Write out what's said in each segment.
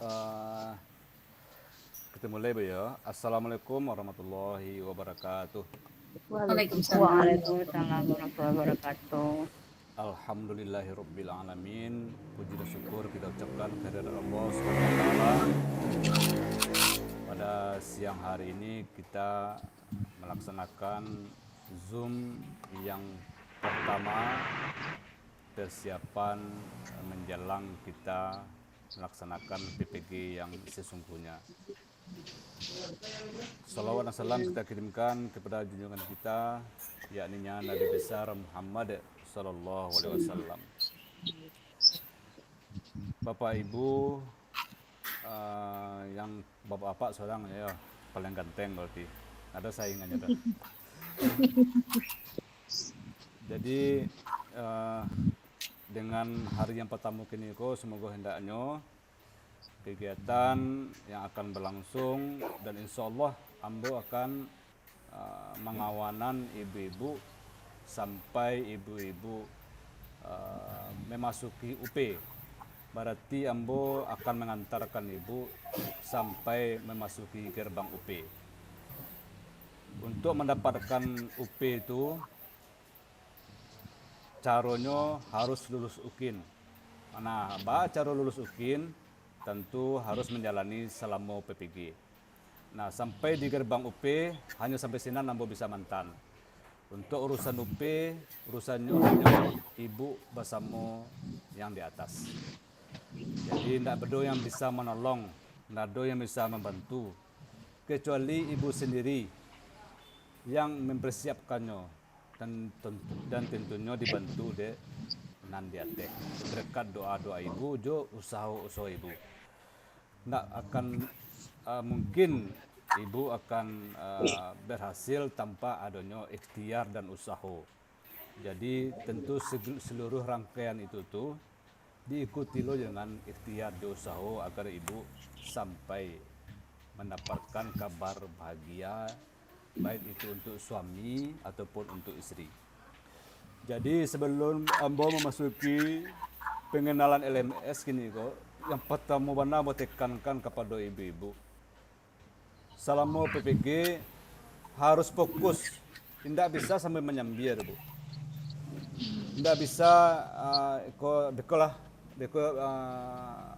Eh, kita mulai ya. Assalamualaikum warahmatullahi wabarakatuh. Waalaikumsalam. Waalaikumsalam warahmatullahi wabarakatuh. Alhamdulillahirabbil alamin. Puji dan syukur kita ucapkan kehadirat Allah Subhanahu wa taala. Pada siang hari ini kita melaksanakan Zoom yang pertama persiapan menjelang kita melaksanakan PPG yang sesungguhnya. Salawat dan salam kita kirimkan kepada junjungan kita, yakni Nabi besar Muhammad Sallallahu Alaihi Wasallam. Bapak Ibu, yang bapak-bapak seorang ya paling ganteng berarti ada saingannya dah. Jadi dengan hari yang pertama kini semoga hendaknya kegiatan yang akan berlangsung dan insya Allah Ambo akan mengawanan ibu-ibu sampai ibu-ibu memasuki UP. Berarti Ambo akan mengantarkan ibu sampai memasuki gerbang UP. Untuk mendapatkan UP itu caranya harus lulus UKIN. Nah, cara lulus UKIN tentu harus menjalani selama PPG. Nah, sampai di gerbang UP hanya sampai sini Ambo bisa mantan. Untuk urusan UP, urusannya hanya ibu bersama yang di atas. Jadi tidak ada yang bisa menolong, tidak ada yang bisa membantu, kecuali ibu sendiri yang mempersiapkannya dan tentunya dibantu de nandiate berkat doa-doa ibu, jo usaha-usaha ibu. Tidak akan mungkin ibu akan berhasil tanpa adanya ikhtiar dan usaha. Jadi tentu seluruh rangkaian itu tuh diikuti lo dengan ikhtiar dan usaha agar ibu sampai mendapatkan kabar bahagia, baik itu untuk suami ataupun untuk istri. Jadi sebelum Ambo memasuki pengenalan LMS kini yang pertama benar mau tekankan kepada ibu-ibu. Selama PPG harus fokus, tidak bisa sampai menyambil, Bu. Tidak bisa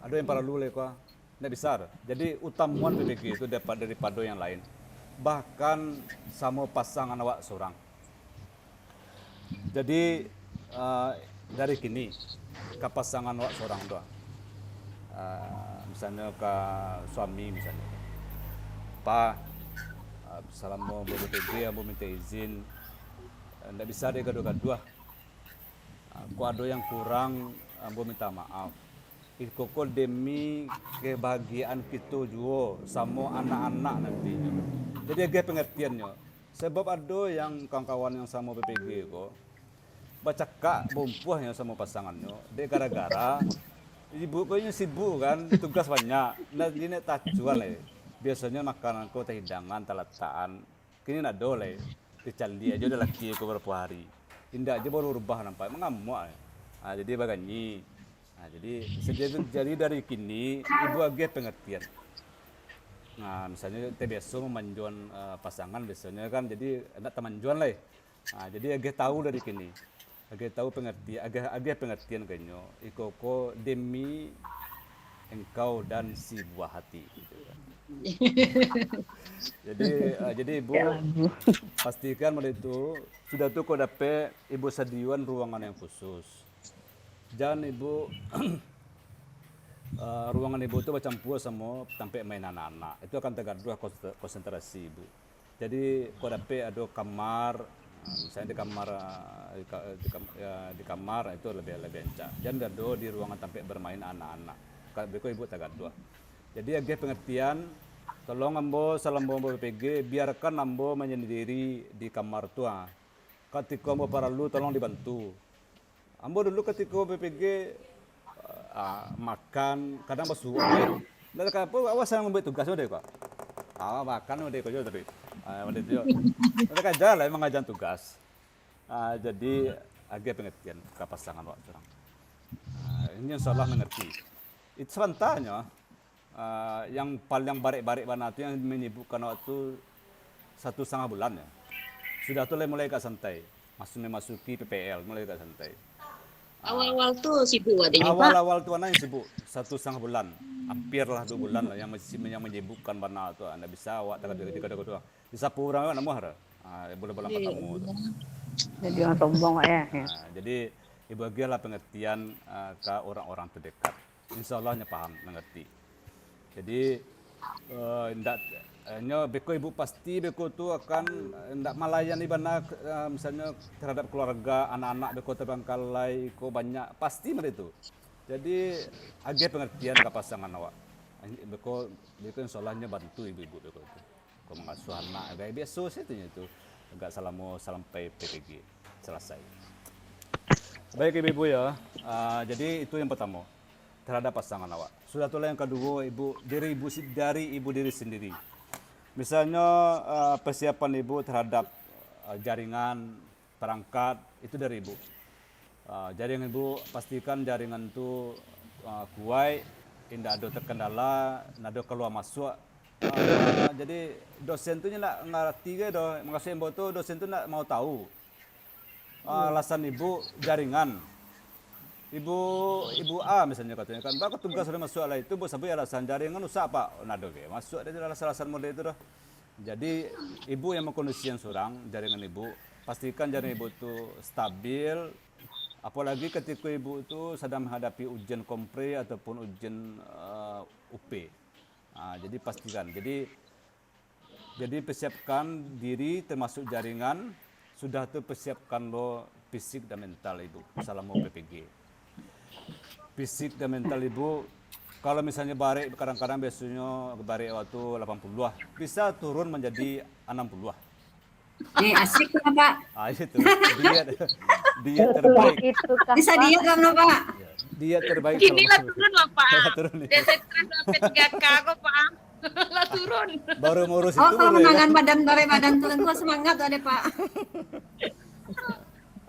ada yang para lule tidak bisa. Jadi utamuan PPG itu dapat daripada yang lain. Bahkan sama pasangan awak seorang. Jadi dari kini ke pasangan awak seorang doa. Misalnya ke suami misalnya. Pak, selama PPG ambo minta izin, tidak bisa deh gaduh-gaduh. Aku ada yang kurang, ambo minta maaf. Ikoko demi kebahagiaan kita juga sama anak-anak nantinya. Jadi agak pengertiannya. Sebab ada yang kawan-kawan yang sama PPG kok bacakak bumpuh yang sama pasangannya. Dia gara-gara ibu kayaknya sibuk kan, tugas banyak. Nah ini tak jual biasanya makanan kau teh hidangan talataan. Kini nak dole dicaldi aja udah laki kau beberapa hari. Indah aja baru rubah nampak mengamuk. Nah, jadi bagani. Nah, jadi dari kini ibu agak pengertian. Nah, misalnya kita biasa memanjuan pasangan biasanya kan jadi anak temanjuan lah. Nah, jadi agak tahu dari kini. Agak tahu pengertian, agak pengertian kayaknya. Ikoko demi engkau dan si buah hati gitu kan. Jadi ibu pastikan pada itu sudah tuh kau dapat ibu sediuan ruangan yang khusus. Jangan ibu ruangan ibu itu bercampur sama sampai main anak-anak. Itu akan tergaduh konsentrasi ibu. Jadi kau dapat ada kamar, misalnya di kamar itu lebih encak. Jangan ada di ruangan sampai bermain anak-anak. Kalau ibu tergaduh. Jadi agak pengertian, tolong ambo salam ambo PPG, biarkan ambo menyendiri di kamar tua. Ketika ambo perlu tolong dibantu. Ambo dulu ketika PPG makan, kadang basuh. Lalu apa awas yang membuat tugas udah kok. Makan udah kok jadi. Udah itu. Mereka aja lah emang ngajar tugas. Jadi agak pengertian ke pasangan waktu orang. Ini insya Allah mengerti. Itu sebentarnya yang paling barik-barik mana itu yang menyibukkan waktu 1,5 bulan ya. Sudah tuh mulai agak santai. Memasuki PPL mulai agak santai. Awal-awal tuh sibuk adanya Pak. Awal-awal tuh anak yang sibuk 1,5 bulan, hampir lah 2 bulan lah yang menyibukkan mana tuh. Anda bisa awak tiga doang. Bisa pura namu har. Boleh-boleh ketemu tuh. Jadi orang sombong ya. Jadi ibu lah pengertian ke orang-orang terdekat. Insya Allahnya paham, mengerti. Jadi beko ibu pasti beko tu akan ndak melayani bana misalnya terhadap keluarga anak-anak beko terbengkalai ko banyak pasti mereka itu. Jadi agak pengertian ke pasangan awak. Beko insyaallah bantu ibu-ibu beko itu. Ko mengasuh anak agak biasa sih itu agak sampai PPG selesai. Baik ibu-ibu ya. Jadi itu yang pertama terhadap pasangan awak. Sudah tulah yang kedua dari ibu diri sendiri. Misalnya persiapan ibu terhadap jaringan perangkat itu dari ibu. Jaringan ibu pastikan jaringan itu kuat, tidak ada terkendala, tidak ada keluar masuk. Jadi dosen tu nak ngerti ke doh, maksud ibu tu dosen tu nak mau tahu alasan ibu jaringan. Ibu A misalnya katanya kan, bakal tugas sudah masuk lah itu, bu sampai alasan jaringan usah pak, nado ke masuk dari alasan model itu dah. Jadi ibu yang mengkondisikan seorang jaringan ibu, pastikan jaringan ibu itu stabil, apalagi ketika ibu itu sedang menghadapi ujian kompre ataupun ujian UP. Jadi pastikan, jadi persiapkan diri termasuk jaringan, sudah tuh persiapkan lo fisik dan mental ibu, selama PPG. Fisik dan mental ibu, kalau misalnya barik kadang-kadang biasanya barik waktu 80-ah, bisa turun menjadi 60-ah. Asik lah Pak. Itu diet terbaik. Bisa diet kan Pak? Diet terbaik. Kini lah turun lah Pak. Turun. Dia stres sampai 3K kok Pak. Lah turun. Baru ngurus itu. Kalau menangan badan turun gua semangat ada Pak.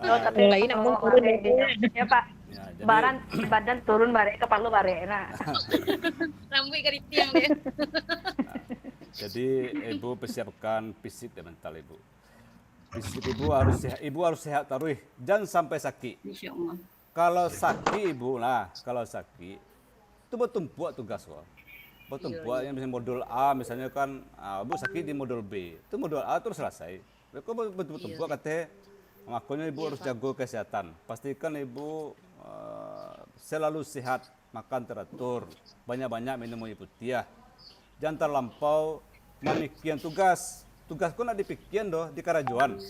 Tapi lain namun turun ya Pak. Badan turun barek kepala barek nah. Rambut ke tiang dia. Jadi ibu persiapkan fisik dan mental ibu. Fisik ibu harus sehat taruh, jangan sampai sakit. Insyaallah. Kalau sakit ibu kalau sakit itu bertumpuk tugas kok. Bertumpuk yang misalnya modul A misalnya kan, ibu sakit di modul B, itu modul A terus selesai. Kok bertumpuk katanya, makanya ibu harus jago kesehatan. Pastikan ibu selalu sehat, makan teratur, banyak-banyak minum air putih. Jangan terlampau memikian tugas kok nak dipikian doh di karajuan.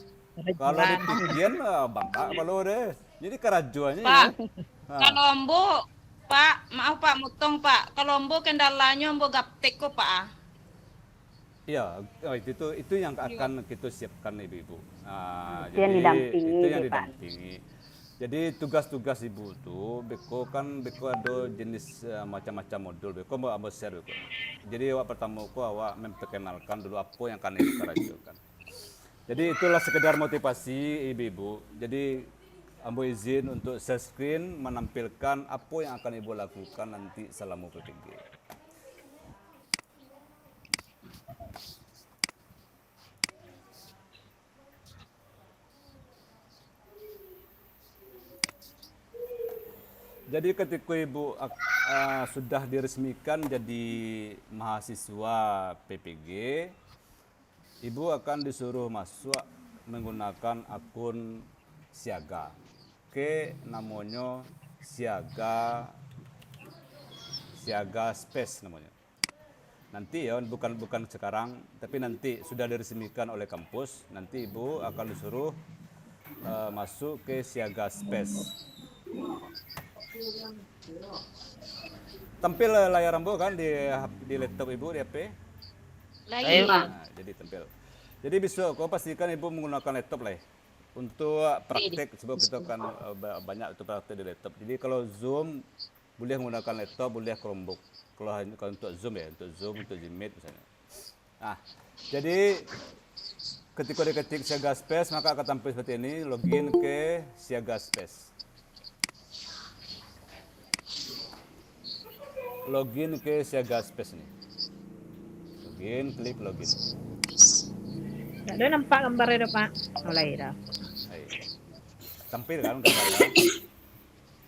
Kalau dipikian bangka kalau deh. Jadi karajuannya Pak, ya. kalau ambo Pak, maaf Pak mutong Pak. Kalau ambo kendalanya ambo gaptek kok Pak. Iya, itu yang akan kita siapkan ibu-ibu. Itu yang didampingi, itu yang Pak. didampingi. Jadi tugas-tugas ibu tuh, beko ada jenis macam-macam modul, beko mau ambil share beko. Jadi awak pertama awak memperkenalkan dulu apa yang akan ibu karajukan. Jadi itulah sekedar motivasi ibu-ibu. Jadi ambo izin untuk share screen menampilkan apa yang akan ibu lakukan nanti selama PPG. Jadi ketika ibu sudah diresmikan jadi mahasiswa PPG, ibu akan disuruh masuk menggunakan akun siaga. Namanya siaga space namanya. Nanti ya bukan sekarang, tapi nanti sudah diresmikan oleh kampus. Nanti ibu akan disuruh masuk ke siaga space. Tampil layar ambo kan di laptop ibu di HP. Lagi Pak. Jadi tampil. Jadi besok kau pastikan ibu menggunakan laptop lah untuk praktek sebab kita kan banyak untuk praktek di laptop. Jadi kalau Zoom boleh menggunakan laptop, boleh Chromebook. Kalau untuk Zoom ya, untuk Zoom, untuk Gmeet misalnya. Jadi ketika diketik Siaga Space maka akan tampil seperti ini, login ke Siaga Space. login ke Siaga Space nih. Klik login. Nggak ada nampak gambarnya dah, Pak. Mulai dah. Hai. Tampil kan gambarnya.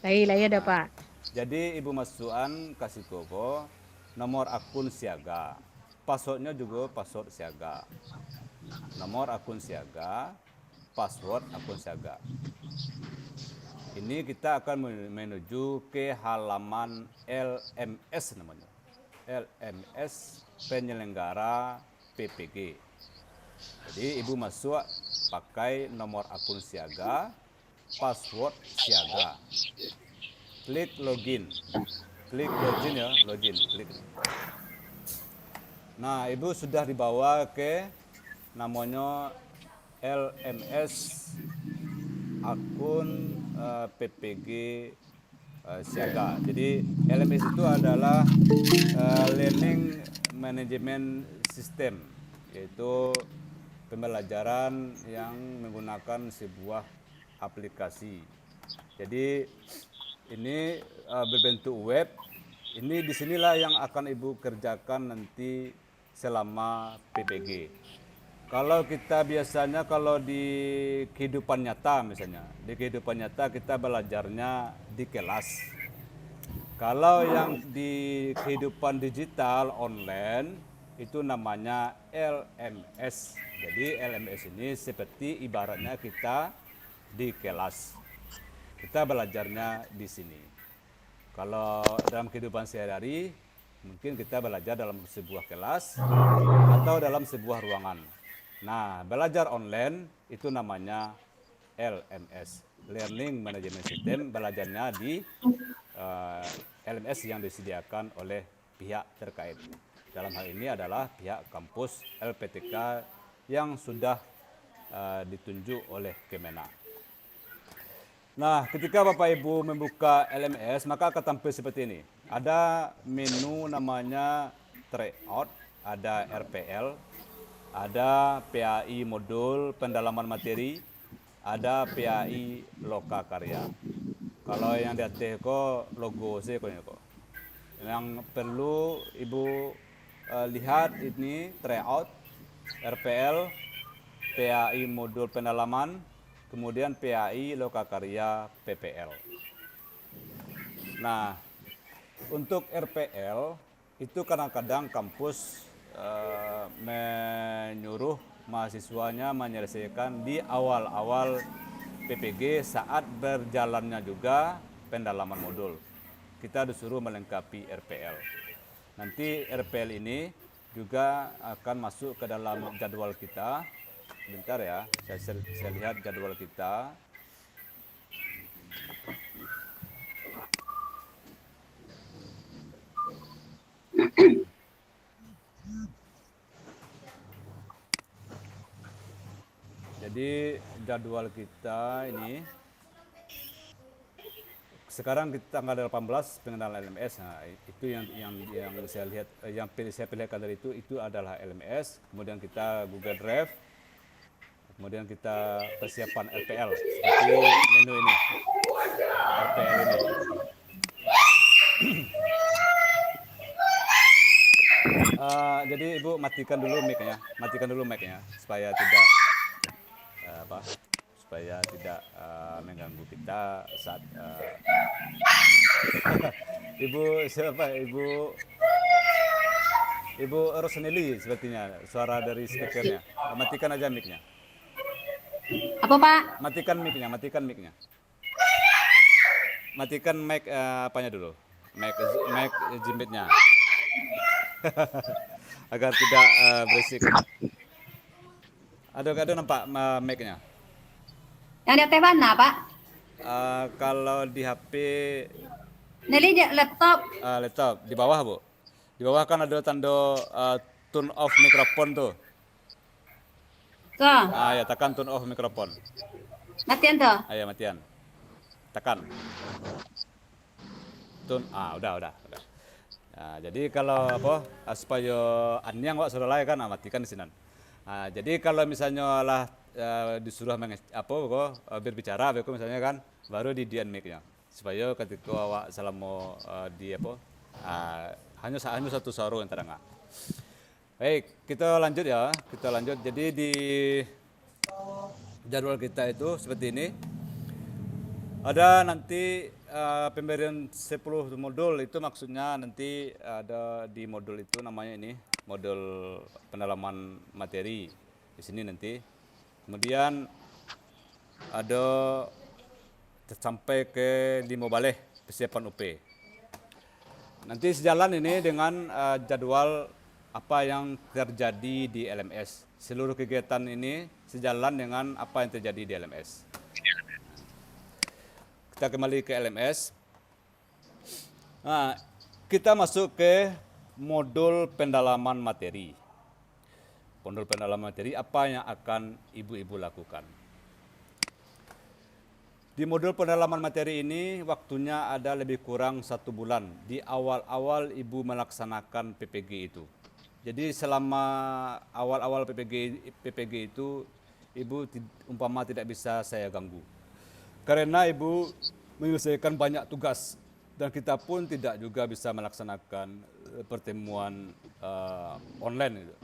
Lah ya dah, Pak. Jadi Ibu masukan kasih koko nomor akun siaga. Passwordnya juga password siaga. Nomor akun siaga, password akun siaga. Ini kita akan menuju ke halaman LMS namanya. LMS penyelenggara PPG. Jadi Ibu masuk pakai nomor akun siaga, password siaga. Klik login. Klik login ya, login. Klik. Nah, Ibu sudah dibawa ke namanya LMS akun PPG siaga. Jadi LMS itu adalah Learning Management System, yaitu pembelajaran yang menggunakan sebuah aplikasi. Jadi ini berbentuk web. Ini disinilah yang akan Ibu kerjakan nanti selama PPG. Kalau kita biasanya kalau di kehidupan nyata misalnya, di kehidupan nyata kita belajarnya di kelas. Kalau yang di kehidupan digital online itu namanya LMS. Jadi LMS ini seperti ibaratnya kita di kelas. Kita belajarnya di sini. Kalau dalam kehidupan sehari-hari, mungkin kita belajar dalam sebuah kelas atau dalam sebuah ruangan. Nah, belajar online itu namanya LMS, Learning Management System, belajarnya di LMS yang disediakan oleh pihak terkait. Dalam hal ini adalah pihak kampus LPTK yang sudah ditunjuk oleh Kemenak. Nah, ketika Bapak Ibu membuka LMS, maka akan tampil seperti ini. Ada menu namanya Tryout, ada RPL, ada PAI modul pendalaman materi, ada PAI loka karya. Kalau yang di atas kok logo sih kok. Yang perlu Ibu lihat ini Tryout, RPL, PAI modul pendalaman, kemudian PAI loka karya PPL. Nah, untuk RPL itu kadang-kadang kampus menyuruh mahasiswanya menyelesaikan di awal-awal PPG saat berjalannya juga pendalaman modul. Kita disuruh melengkapi RPL. Nanti RPL ini juga akan masuk ke dalam jadwal kita. Bentar ya, saya lihat jadwal kita. Jadi jadwal kita ini sekarang kita tanggal 18 pengenalan LMS. Nah, itu yang saya lihat, yang saya perlihatkan dari itu adalah LMS. Kemudian kita Google Drive. Kemudian kita persiapan RPL seperti menu ini. RPL ini. Jadi Ibu matikan dulu mic-nya, supaya tidak supaya tidak mengganggu kita saat Ibu siapa? Ibu Roseneli sepertinya suara dari speakernya. Matikan aja mic-nya. Apa Pak? Matikan mic-nya. Matikan mic apanya dulu? Mic jimbitnya. Agar tidak berisik. Ada nampak mic-nya? Yang di atas mana Pak? Kalau di HP Nelly laptop. laptop di bawah, Bu. Di bawah kan ada tanda turn off mikrofon tuh. Tuh, Ya tekan turn off mikrofon. matian tuh. Ayo matian. Tekan. Udah. Nah, jadi kalau supaya anyang sudah lain kan matikan di sini. Nah, jadi kalau misalnya lah disuruh berbicara misalnya kan baru di dian mic-nya supaya ketika awak selama di Ah, hanya satu sarung yang terengah. Baik, kita lanjut ya. Kita lanjut. Jadi di jadwal kita itu seperti ini. Ada nanti pemberian 10 modul, itu maksudnya nanti ada di modul itu namanya ini modul pendalaman materi di sini nanti. Kemudian ada sampai ke 5 balik persiapan UP. Nanti sejalan ini dengan jadwal apa yang terjadi di LMS. Seluruh kegiatan ini sejalan dengan apa yang terjadi di LMS. Kita kembali ke LMS. Nah, kita masuk ke modul pendalaman materi. Modul pendalaman materi, apa yang akan ibu-ibu lakukan? Di modul pendalaman materi ini waktunya ada lebih kurang 1 bulan di awal-awal ibu melaksanakan PPG itu. Jadi selama awal-awal PPG itu ibu umpama tidak bisa saya ganggu. Karena ibu menyelesaikan banyak tugas dan kita pun tidak juga bisa melaksanakan pertemuan online gitu.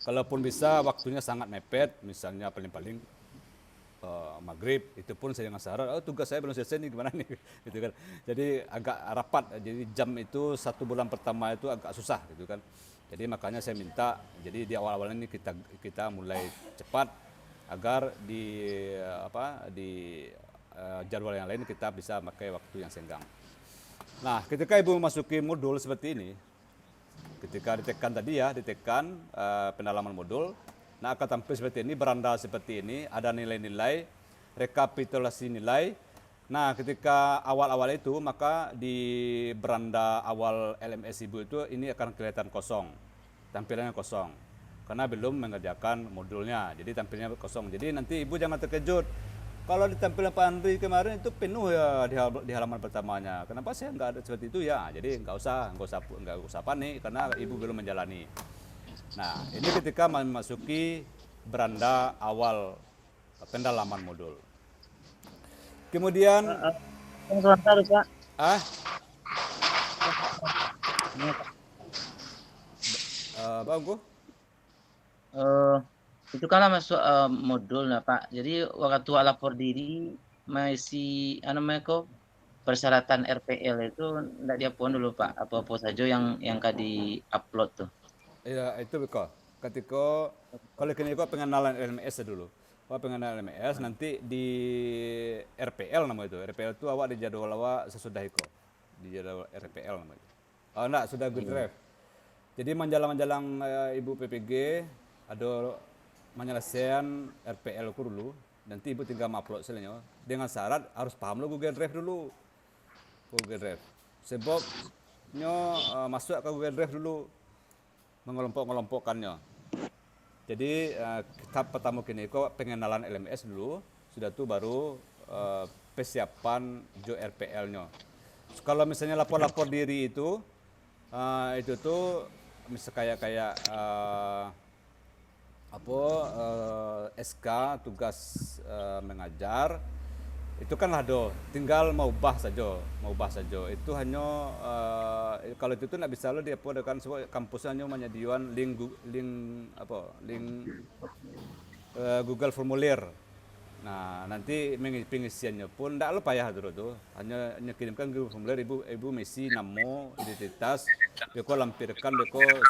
Kalaupun bisa waktunya sangat mepet, misalnya paling-paling maghrib, itu pun saya dengan syarat, tugas saya belum selesai nih, gimana nih, gitu kan. Jadi agak rapat, jadi jam itu 1 bulan pertama itu agak susah, gitu kan. Jadi makanya saya minta, jadi di awal-awal ini kita mulai cepat agar di jadwal yang lain kita bisa pakai waktu yang senggang. Nah, ketika ibu memasuki modul seperti ini, ketika ditekan tadi ya, pendalaman modul, nah akan tampil seperti ini, beranda seperti ini, ada nilai-nilai, rekapitulasi nilai. Nah, ketika awal-awal itu, maka di beranda awal LMS ibu itu ini akan kelihatan kosong, tampilannya kosong, karena belum mengerjakan modulnya, jadi tampilnya kosong. Jadi nanti ibu jangan terkejut, kalau di tampilan Pak Andri kemarin itu penuh ya di halaman pertamanya. Kenapa saya nggak ada seperti itu ya? Jadi nggak usah panik karena ibu belum menjalani. Nah, ini ketika memasuki beranda awal pendalaman modul. Kemudian Sebentar, Pak. Bangku? Itu kan masuk modul lah, Pak. Jadi waktu lapor diri masih persyaratan RPL itu enggak diapun dulu, Pak. Apa-apa saja yang kan di-upload tuh. Iya, itu betul. Ketika kalau kini pengenalan LMS dulu. Pengenalan LMS nanti di RPL namanya itu. RPL itu awak di jadwal awak sesudah itu. Di jadwal RPL namanya. Oh enggak, sudah good drive. Jadi menjalang-menjalang ibu PPG ada menyelesaikan RPL ku dulu. Nanti ibu tinggal upload selenya. Dengan syarat harus paham lo Google Drive dulu. Google Drive. Sebabnya masuk ke Google Drive dulu. Mengelompok-ngelompokkannya. Jadi tahap pertama kini kok pengenalan LMS dulu, sudah tuh baru persiapan jo RPL-nya. Kalau misalnya lapor-lapor diri itu tuh misalnya kayak SK tugas mengajar itu kan ada, tinggal mau ubah saja. Itu hanya kalau itu tuh nggak bisa lo diupload kan, sebab kampusnya hanya menyediakan link Google Formulir. Nah, nanti pengisiannya pun nggak lo payah dulu tuh, hanya kirimkan Google Formulir, ibu misi nama, identitas, beko lampirkan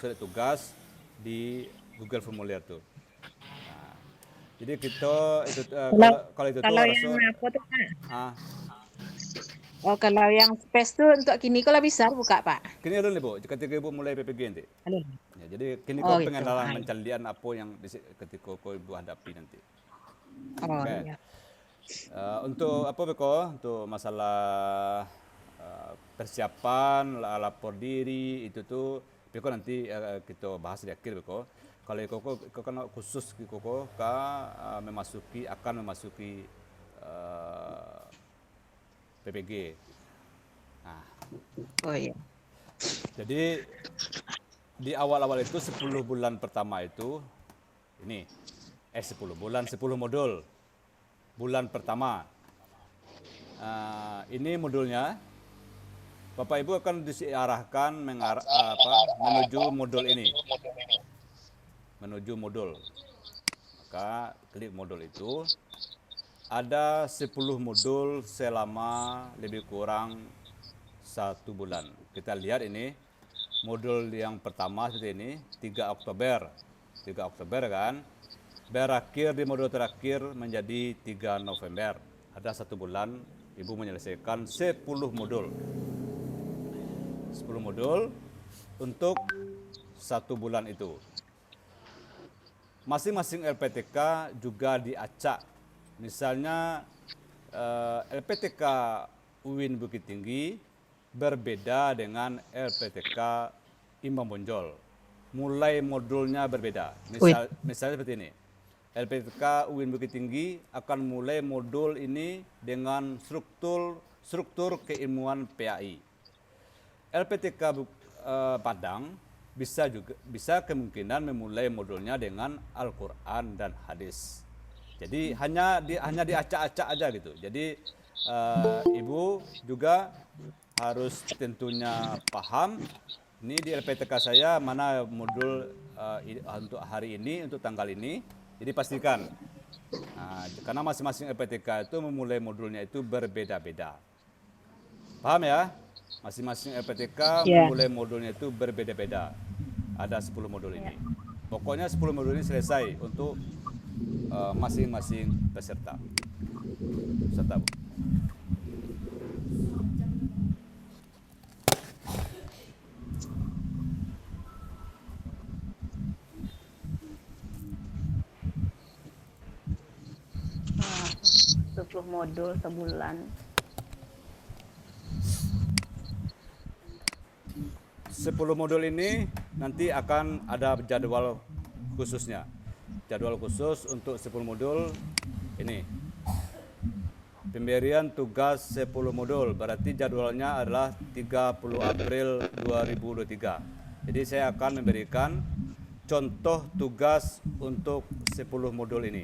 surat tugas di Google Formulir tuh. Jadi kita itu kalau itu Kalau tuh yang apa tuh, Pak? Oh, kalau yang space tuh untuk kini kalau bisa buka, Pak. Kini dulu nih Bu, ketika ibu mulai PPG nanti. Halo. Ya, jadi kini Oh, kau gitu. pengenalan pencalian apa yang ketika kau ibu hadapi nanti. Oh, Oke. iya. Untuk apa Beko? Untuk masalah persiapan, lapor diri itu tuh Beko nanti kita bahas di akhir Beko. Kalau kau kan khusus kau akan memasuki PPG. Nah, Oh iya. jadi di awal-awal itu 10 bulan pertama itu ini 10 bulan 10 modul. Bulan pertama. Ini modulnya Bapak Ibu akan diarahkan menuju modul ini. Menuju modul. Maka klik modul itu. Ada 10 modul selama lebih kurang 1 bulan. Kita lihat ini, modul yang pertama seperti ini, 3 Oktober. 3 Oktober kan, berakhir di modul terakhir menjadi 3 November. Ada 1 bulan, Ibu menyelesaikan 10 modul. 10 modul untuk 1 bulan itu. Masing-masing LPTK juga diacak. Misalnya LPTK UIN Bukit Tinggi berbeda dengan LPTK Imam Bonjol. Mulai modulnya berbeda. Misalnya seperti ini. LPTK UIN Bukit Tinggi akan mulai modul ini dengan struktur keilmuan PAI. LPTK Padang bisa kemungkinan memulai modulnya dengan Al-Quran dan hadis. Jadi hanya diacak-acak aja gitu. Jadi Ibu juga harus tentunya paham ini di LPTK saya mana modul untuk hari ini, untuk tanggal ini. Jadi pastikan. Karena masing-masing LPTK itu memulai modulnya itu berbeda-beda. Paham ya? Masing-masing LPTK memulai modulnya itu berbeda-beda. Ada 10 modul ini. Pokoknya 10 modul ini selesai untuk masing-masing peserta. Bu. Wah, 10 modul sebulan. 10 modul ini nanti akan ada jadwal khususnya. Jadwal khusus untuk 10 modul ini. Pemberian tugas 10 modul, berarti jadwalnya adalah 30 April 2023. Jadi saya akan memberikan contoh tugas untuk 10 modul ini.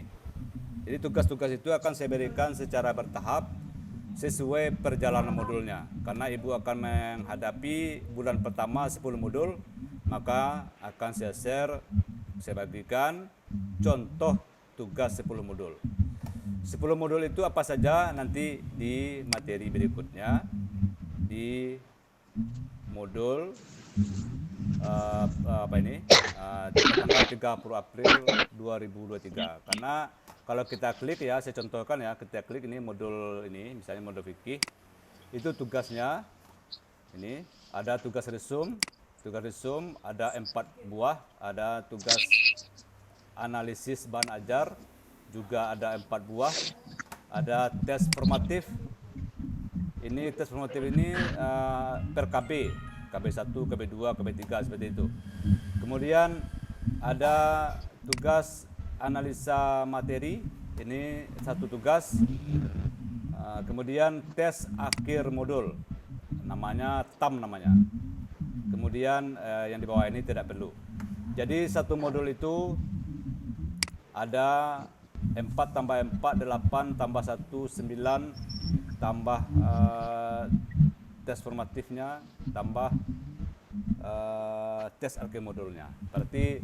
Jadi tugas-tugas itu akan saya berikan secara bertahap sesuai perjalanan modulnya. Karena Ibu akan menghadapi bulan pertama 10 modul, maka akan saya share, saya bagikan contoh tugas 10 modul. 10 modul itu apa saja nanti di materi berikutnya di modul tanggal 30 April 2023. Karena kalau kita klik ya, saya contohkan ya, kita klik ini modul ini, misalnya modul fikih, itu tugasnya ini ada tugas resum. Tugas resum ada 4 buah, ada tugas analisis bahan ajar juga ada 4 buah, ada tes formatif. Ini tes formatif ini per KB, KB1, KB2, KB3 seperti itu. Kemudian ada tugas analisa materi, ini 1 tugas. Kemudian tes akhir modul, namanya TAM namanya. Kemudian yang di bawah ini tidak perlu. Jadi 1 modul itu ada 4 tambah 4, 8 tambah 1, 9 tambah tes formatifnya tambah tes akhir modulnya. Berarti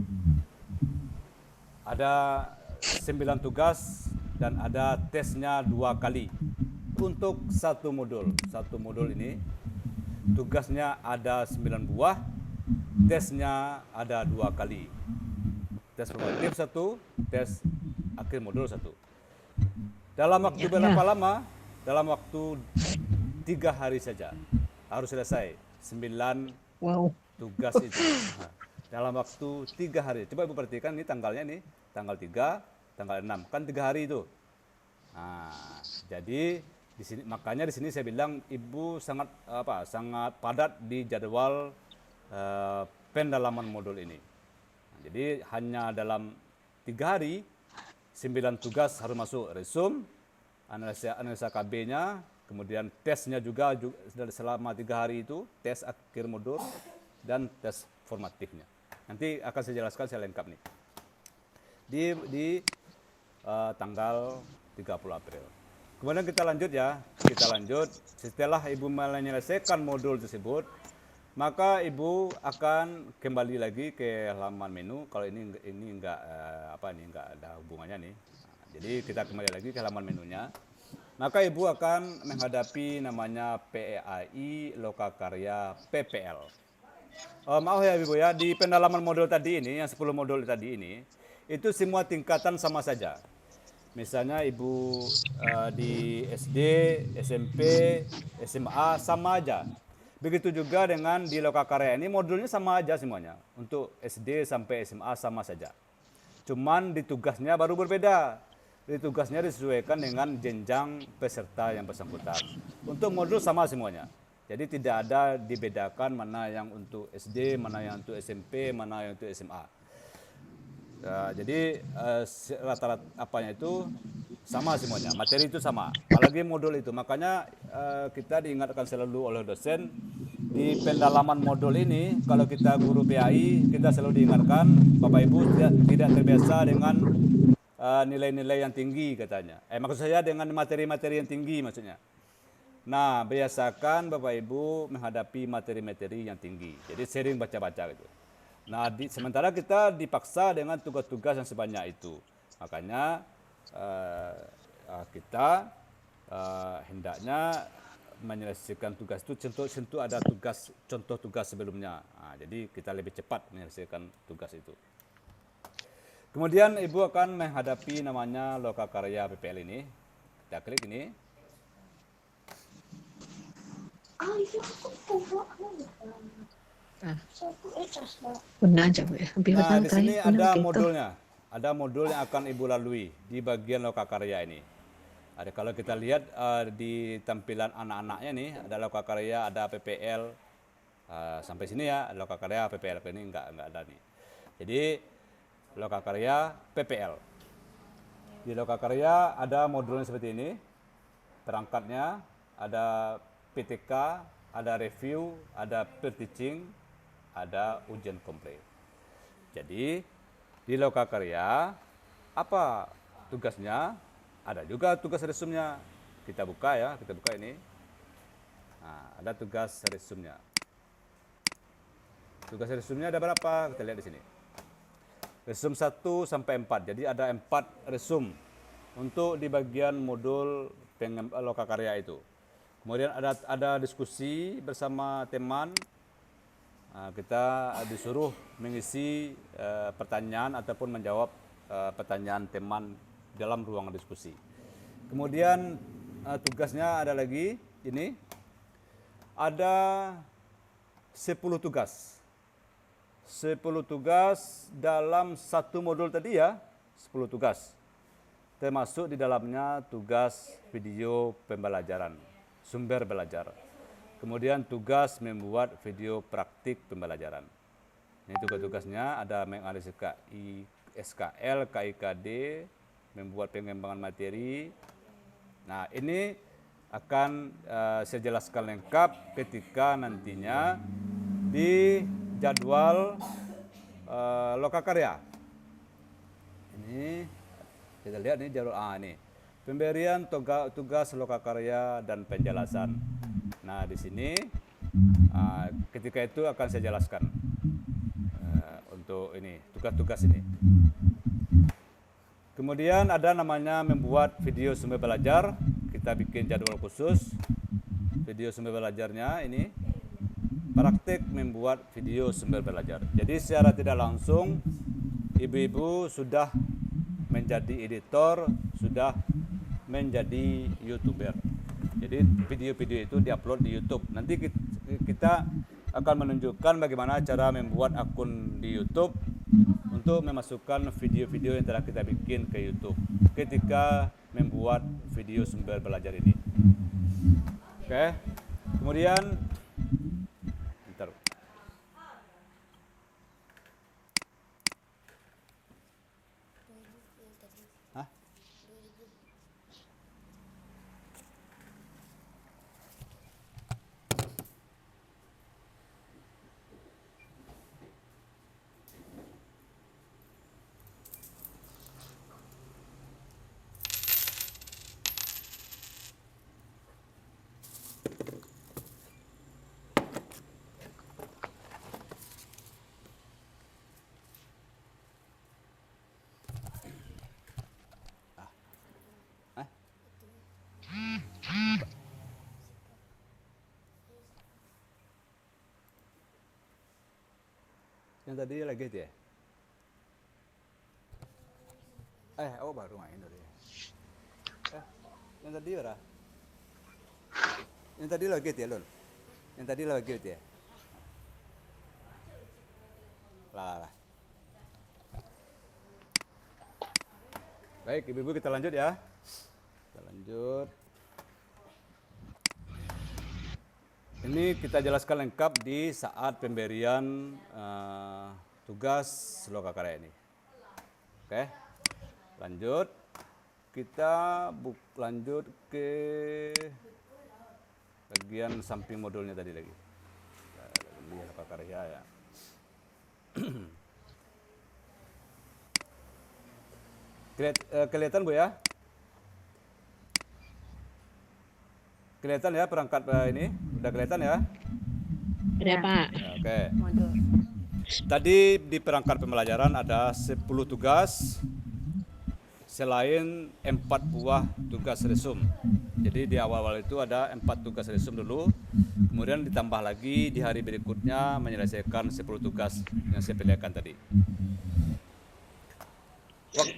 ada 9 tugas dan ada tesnya 2 kali untuk 1 modul. 1 modul ini tugasnya ada 9 buah, tesnya ada 2 kali. Tes formatif 1, tes akhir modul 1. Dalam waktu berapa lama? Dalam waktu 3 hari saja harus selesai 9 tugas itu. Dalam waktu 3 hari. Coba Ibu perhatikan ini tanggalnya nih, tanggal 3, tanggal 6, kan 3 hari itu. Jadi di sini, makanya di sini saya bilang Ibu sangat padat di jadwal pendalaman modul ini. Jadi hanya dalam 3 hari 9 tugas harus masuk, resum, analisa KB-nya, kemudian tesnya juga selama 3 hari itu, tes akhir modul dan tes formatifnya. Nanti akan saya jelaskan secara lengkap nih. Di tanggal 30 April. Kemudian kita lanjut ya, kita lanjut. Setelah Ibu menyelesaikan modul tersebut, maka Ibu akan kembali lagi ke halaman menu. Kalau ini enggak enggak ada hubungannya nih. Nah, jadi kita kembali lagi ke halaman menunya. Maka Ibu akan menghadapi namanya PEAI Lokakarya PPL. Maaf ya Ibu ya, di pendalaman modul tadi ini, yang 10 modul tadi ini, itu semua tingkatan sama saja. Misalnya Ibu di SD, SMP, SMA sama aja. Begitu juga dengan di Lokakarya ini modulnya sama aja semuanya. Untuk SD sampai SMA sama saja. Cuman di tugasnya baru berbeda. Di tugasnya disesuaikan dengan jenjang peserta yang bersangkutan. Untuk modul sama semuanya. Jadi tidak ada dibedakan mana yang untuk SD, mana yang untuk SMP, mana yang untuk SMA. Jadi rata-rata apanya itu sama semuanya, materi itu sama, apalagi modul itu. Makanya kita diingatkan selalu oleh dosen di pendalaman modul ini, kalau kita guru PAI, kita selalu diingatkan Bapak Ibu tidak terbiasa dengan nilai-nilai yang tinggi katanya. Maksud saya dengan materi-materi yang tinggi maksudnya. Nah, biasakan Bapak Ibu menghadapi materi-materi yang tinggi. Jadi sering baca-baca gitu. Nah, sementara kita dipaksa dengan tugas-tugas yang sebanyak itu. Makanya kita hendaknya menyelesaikan tugas itu. Tentu ada contoh tugas sebelumnya. Nah, jadi kita lebih cepat menyelesaikan tugas itu. Kemudian Ibu akan menghadapi namanya Lokakarya PPL ini. Kita klik ini. Benar aja Bu ya. Nah, di sini ada modulnya. Ada modul yang akan Ibu lalui di bagian Lokakarya ini. Ada kalau kita lihat di tampilan anak-anaknya nih, ada Lokakarya, ada PPL. Sampai sini ya, Lokakarya, PPL ini enggak ada nih. Jadi Lokakarya, PPL. Di Lokakarya ada modulnya seperti ini. Perangkatnya ada PTK, ada review, ada peer teaching, ada ujian kompleks. Jadi di Lokakarya apa tugasnya? Ada juga tugas resumnya. Kita buka ya, kita buka ini. Nah, ada tugas resumnya. Tugas resumnya ada berapa? Kita lihat di sini. Resum 1 sampai 4. Jadi ada 4 resum untuk di bagian modul Lokakarya itu. Kemudian ada diskusi bersama teman. Nah, kita disuruh mengisi pertanyaan ataupun menjawab pertanyaan teman dalam ruang diskusi. Kemudian tugasnya ada lagi ini. Ada 10 tugas. 10 tugas dalam satu modul tadi ya, 10 tugas. Termasuk di dalamnya tugas video pembelajaran, sumber belajar. Kemudian tugas membuat video praktik pembelajaran. Ini tugas-tugasnya ada menganalisis SKL, KIKD, membuat pengembangan materi. Nah, ini akan saya jelaskan lengkap ketika nantinya di jadwal Lokakarya. Ini kita lihat nih jadwal ini. Pemberian tugas Lokakarya dan penjelasan. Nah, di sini ketika itu akan saya jelaskan untuk ini tugas-tugas ini. Kemudian ada namanya membuat video sumber belajar. Kita bikin jadwal khusus. Video sumber belajarnya ini praktik membuat video sumber belajar. Jadi secara tidak langsung ibu-ibu sudah menjadi editor, sudah menjadi YouTuber. Jadi video-video itu diupload di YouTube. Nanti kita akan menunjukkan bagaimana cara membuat akun di YouTube untuk memasukkan video-video yang telah kita bikin ke YouTube ketika membuat video sumber belajar ini. Oke. Kemudian bentar. Hah? Yang tadi lagi itu ya? Oh baru main tadi. Yang tadi ora? Yang tadi lagi itu ya, Lun? Yang tadi lagi itu ya? Lah. Baik, ibu-ibu kita lanjut ya. Kita lanjut. Ini kita jelaskan lengkap di saat pemberian tugas lokakarya ini. Oke, lanjut. Kita lanjut ke bagian samping modulnya tadi lagi. Ini lokakarya ya. Kelihatan Bu ya? Kelihatan ya perangkat ini? Udah kelihatan ya? Ada Pak. Oke. Modul. Tadi di perangkat pembelajaran ada 10 tugas selain 4 buah tugas resum. Jadi di awal-awal itu ada 4 tugas resum dulu, kemudian ditambah lagi di hari berikutnya menyelesaikan 10 tugas yang saya pilihkan tadi.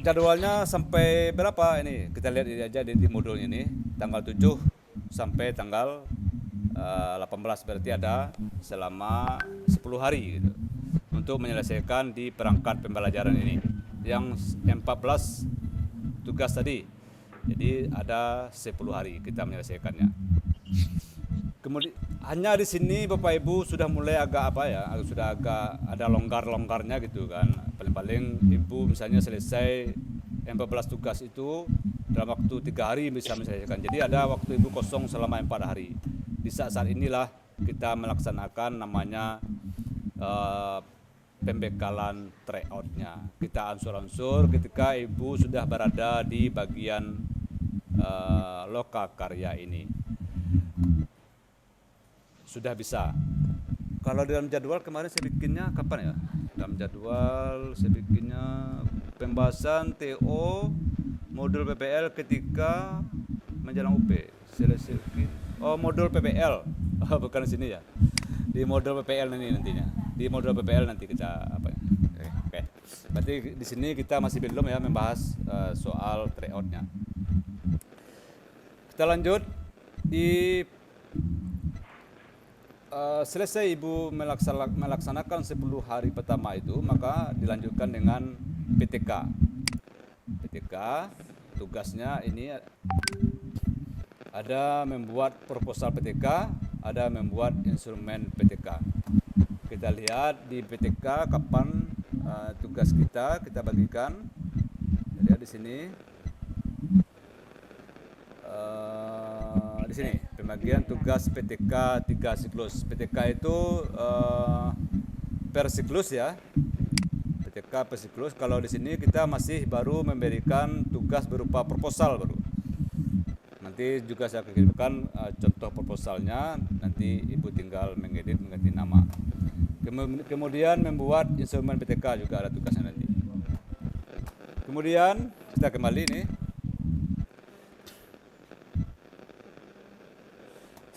Jadwalnya sampai berapa ini? Kita lihat ini aja di modul ini, tanggal 7 sampai tanggal 18, berarti ada selama 10 hari gitu, untuk menyelesaikan di perangkat pembelajaran ini. Yang 14 tugas tadi, jadi ada 10 hari kita menyelesaikannya. Kemudian hanya di sini Bapak Ibu sudah mulai agak sudah agak ada longgar-longgarnya gitu kan. Paling-paling Ibu misalnya selesai 14 tugas itu dalam waktu 3 hari bisa menyelesaikan. Jadi ada waktu Ibu kosong selama 4 hari. Di saat inilah kita melaksanakan namanya pembekalan tryout-nya. Kita ansur-ansur ketika Ibu sudah berada di bagian lokakarya ini. Sudah bisa. Kalau dalam jadwal kemarin saya bikinnya kapan ya? Dalam jadwal saya bikinnya pembahasan TO modul PPL ketika menjelang UP. Modul PPL. Bukan di sini ya. Di modul PPL ini nantinya. Di modul PPL nanti kita apa ya? Oke. Berarti di sini kita masih belum ya membahas soal tryout-nya. Kita lanjut di selesai Ibu melaksanakan 10 hari pertama itu, maka dilanjutkan dengan PTK. PTK tugasnya ini ada membuat proposal PTK, ada membuat instrumen PTK. Kita lihat di PTK kapan tugas kita bagikan. Lihat di sini. Di sini pembagian tugas PTK 3 siklus. PTK itu per siklus ya. PTK per siklus. Kalau di sini kita masih baru memberikan tugas berupa proposal baru. Nanti juga saya kirimkan contoh proposalnya. Nanti Ibu tinggal mengedit mengganti nama. Kemudian membuat instrumen PTK juga ada tugasnya nanti. Kemudian kita kembali nih.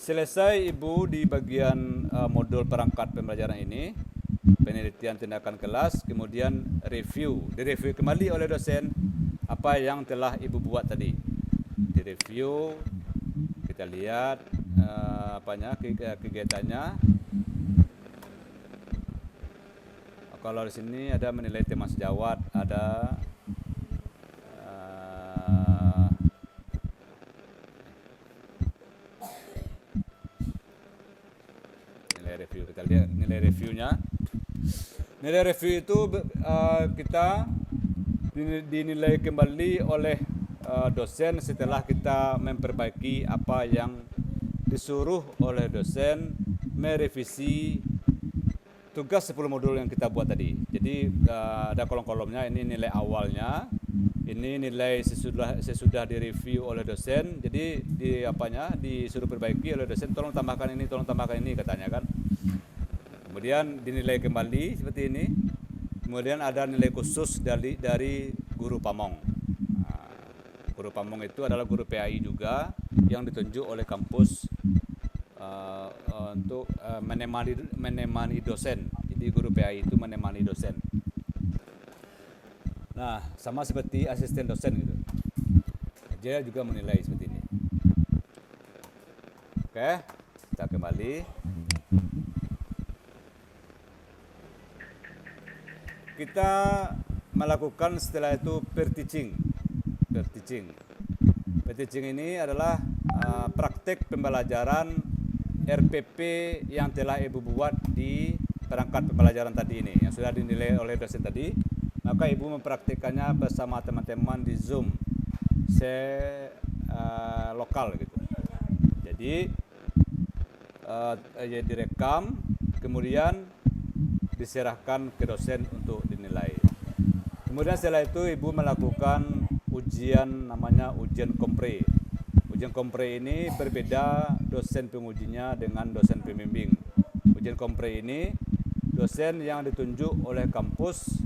Selesai Ibu di bagian modul perangkat pembelajaran ini, penelitian tindakan kelas, kemudian direview kembali oleh dosen apa yang telah Ibu buat tadi. Direview, kita lihat kegiatannya. Kalau di sini ada menilai tema sejawat, ada review. Kita lihat nilai reviewnya. Nilai review itu kita dinilai kembali oleh dosen setelah kita memperbaiki apa yang disuruh oleh dosen merevisi tugas 10 modul yang kita buat tadi. Jadi ada kolom-kolomnya, ini nilai awalnya, ini nilai sesudah direview oleh dosen. Jadi disuruh perbaiki oleh dosen, tolong tambahkan ini katanya kan. Kemudian dinilai kembali seperti ini. Kemudian ada nilai khusus dari guru pamong. Guru pamong itu adalah guru PAI juga yang ditunjuk oleh kampus untuk menemani dosen Jadi guru PAI itu menemani dosen. Nah, sama seperti asisten dosen gitu. Dia juga menilai seperti ini. Oke, kita kembali. Kita melakukan setelah itu per-teaching. Per-teaching ini adalah praktek pembelajaran RPP yang telah Ibu buat di perangkat pembelajaran tadi ini, yang sudah dinilai oleh dosen tadi. Maka Ibu mempraktikkannya bersama teman-teman di Zoom lokal gitu. Jadi direkam, kemudian diserahkan ke dosen untuk dinilai. Kemudian setelah itu Ibu melakukan ujian, namanya ujian kompre. Ujian kompre ini berbeda dosen pengujinya dengan dosen pembimbing. Ujian kompre ini dosen yang ditunjuk oleh kampus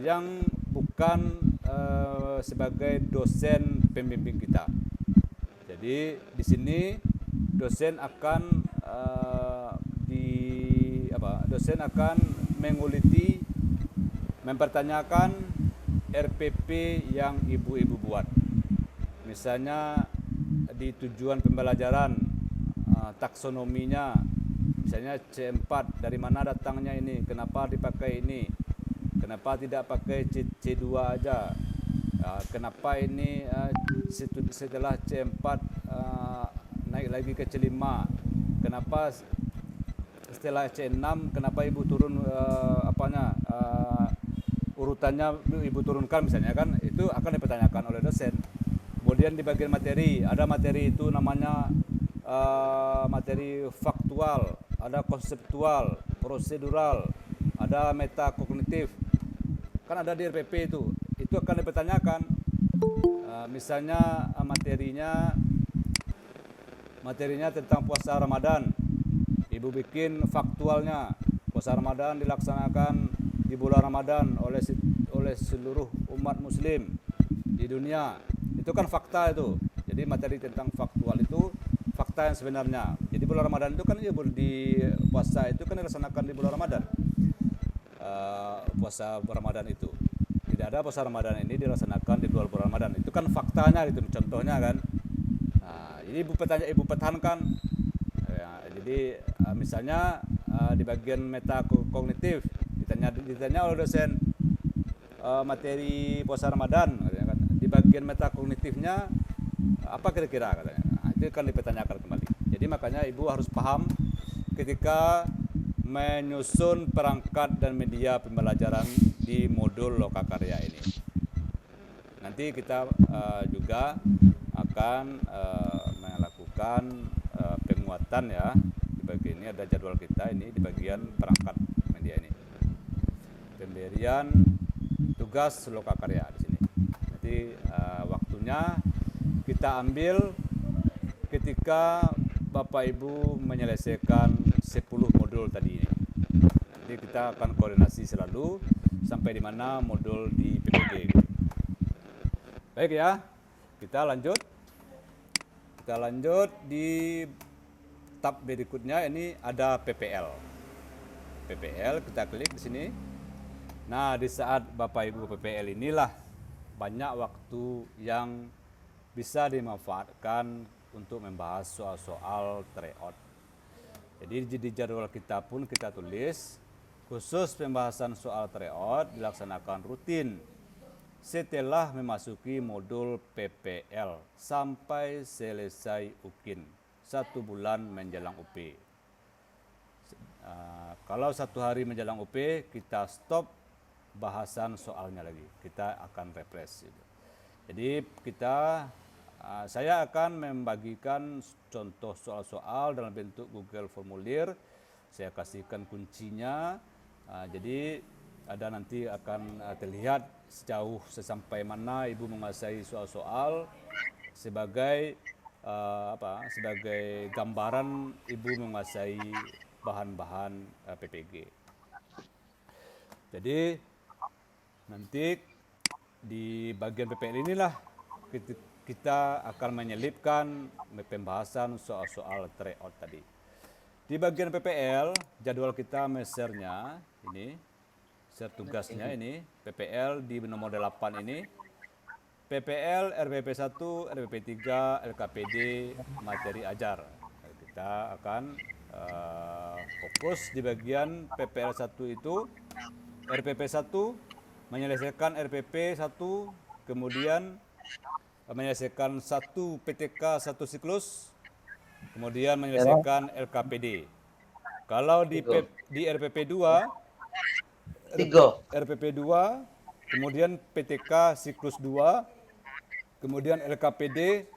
yang bukan sebagai dosen pembimbing kita. Jadi di sini dosen akan dosen akan menguliti, mempertanyakan RPP yang ibu-ibu buat. Misalnya di tujuan pembelajaran, taksonominya, misalnya C4, dari mana datangnya ini, kenapa dipakai ini, kenapa tidak pakai C2 aja, kenapa ini setelah C4 naik lagi ke C5, kenapa setelah C6 kenapa ibu turun urutannya ibu turunkan misalnya, kan itu akan dipertanyakan oleh dosen. Kemudian di bagian materi, ada materi itu namanya materi faktual, ada konseptual, prosedural, ada metakognitif, kan ada di RPP itu akan dipertanyakan. Misalnya materinya tentang puasa Ramadan, ibu bikin faktualnya, puasa Ramadan dilaksanakan di bulan Ramadan oleh seluruh umat muslim di dunia. Itu kan fakta itu. Jadi materi tentang faktual itu fakta yang sebenarnya. Jadi bulan Ramadan itu kan di puasa itu kan dilaksanakan di bulan Ramadan. Puasa Ramadan itu. Tidak ada puasa Ramadan ini dilaksanakan di luar bulan Ramadan. Itu kan faktanya gitu, contohnya kan. Nah, jadi ibu pertahankan. Jadi misalnya di bagian metakognitif ditanya oleh dosen materi puasa Ramadan, katanya kan. Di bagian metakognitifnya apa kira-kira, katanya. Nah, itu kan dipertanyakan kembali. Jadi makanya ibu harus paham ketika menyusun perangkat dan media pembelajaran di modul lokakarya ini. Nanti kita juga akan melakukan penguatan ya. Di bagian ini ada jadwal kita ini di bagian perangkat media ini. Pemberian tugas lokakarya di sini. Nanti waktunya kita ambil ketika Bapak Ibu menyelesaikan 10 modul tadi ini. Nanti kita akan koordinasi selalu sampai di mana modul di PPG. Baik ya, kita lanjut. Kita lanjut di tab berikutnya, ini ada PPL. PPL kita klik di sini. Nah, di saat Bapak Ibu PPL inilah banyak waktu yang bisa dimanfaatkan untuk membahas soal-soal tryout. Jadi di jadwal kita pun kita tulis khusus pembahasan soal tryout dilaksanakan rutin setelah memasuki modul PPL sampai selesai UKIN 1 bulan menjelang UP. Kalau 1 hari menjelang UP kita stop bahasan soalnya lagi, kita akan refresh. Jadi saya akan membagikan contoh soal-soal dalam bentuk Google Formulir. Saya kasihkan kuncinya. Jadi ada nanti akan terlihat sejauh sesampai mana ibu menguasai soal-soal sebagai sebagai gambaran ibu menguasai bahan-bahan PPG. Jadi nanti di bagian PPL inilah kita akan menyelipkan pembahasan soal-soal tryout tadi. Di bagian PPL, jadwal kita mesernya ini, share tugasnya ini, PPL di nomor 8 ini, PPL, RPP 1, RPP 3, LKPD, materi ajar. Kita akan fokus di bagian PPL 1 itu, RPP 1, menyelesaikan RPP 1, kemudian menyelesaikan 1 PTK 1 siklus, kemudian menyelesaikan LKPD. Kalau di RPP 2, RPP 2, kemudian PTK siklus 2, kemudian LKPD,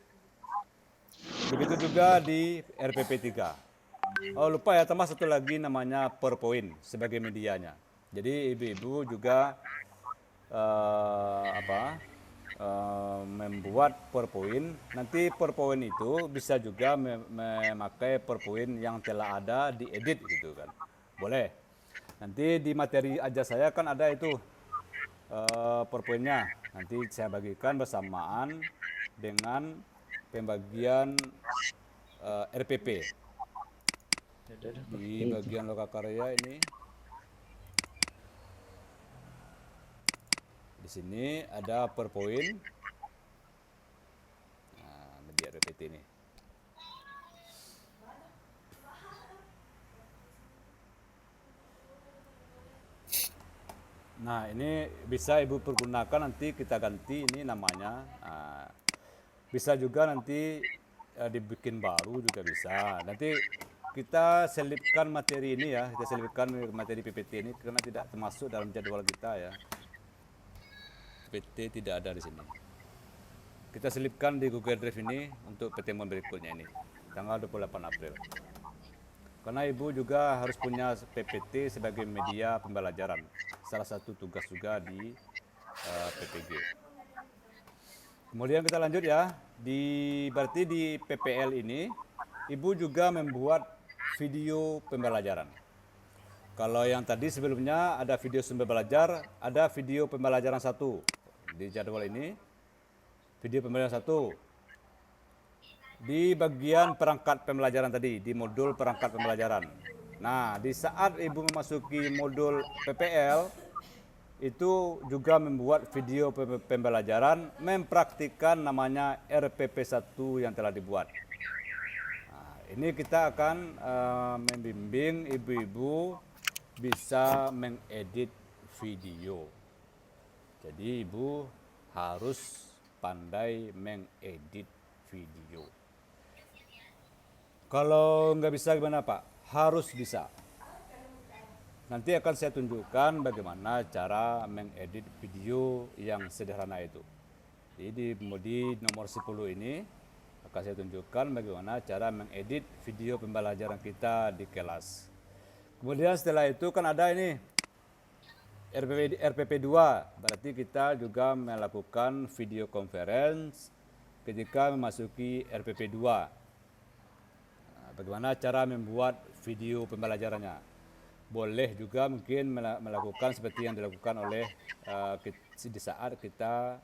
begitu juga di RPP 3. Oh lupa ya, tambah satu lagi namanya PowerPoint sebagai medianya. Jadi ibu-ibu juga membuat PowerPoint. Nanti PowerPoint itu bisa juga memakai PowerPoint yang telah ada diedit gitu kan. Boleh. Nanti di materi ajar saya kan ada itu PowerPoint-nya. Nanti saya bagikan bersamaan dengan pembagian RPP. Di bagian lokakarya ini, di sini ada PowerPoint. Nah, media RPT ini. Nah, ini bisa ibu pergunakan, nanti kita ganti ini namanya. Nah, bisa juga nanti dibikin baru juga bisa. Nanti kita selipkan materi ini ya, kita selipkan materi PPT ini karena tidak termasuk dalam jadwal kita ya. PPT tidak ada di sini. Kita selipkan di Google Drive ini untuk pertemuan berikutnya ini, tanggal 28 April. Karena ibu juga harus punya PPT sebagai media pembelajaran. Salah satu tugas juga di PPG. Kemudian kita lanjut ya, berarti di PPL ini, ibu juga membuat video pembelajaran. Kalau yang tadi sebelumnya ada video sumber belajar, ada video pembelajaran 1. Di jadwal ini, video pembelajaran 1. Di bagian perangkat pembelajaran tadi, di modul perangkat pembelajaran. Nah, di saat ibu memasuki modul PPL, itu juga membuat video pembelajaran, mempraktikkan namanya RPP 1 yang telah dibuat. Nah, ini kita akan membimbing ibu-ibu bisa mengedit video. Jadi ibu harus pandai mengedit video. Kalau nggak bisa gimana Pak? Harus bisa. Nanti akan saya tunjukkan bagaimana cara mengedit video yang sederhana itu. Jadi di nomor 10 ini akan saya tunjukkan bagaimana cara mengedit video pembelajaran kita di kelas. Kemudian setelah itu kan ada ini RPP 2, berarti kita juga melakukan video conference ketika memasuki RPP 2. Bagaimana cara membuat video pembelajarannya? Boleh juga mungkin melakukan seperti yang dilakukan oleh di saat kita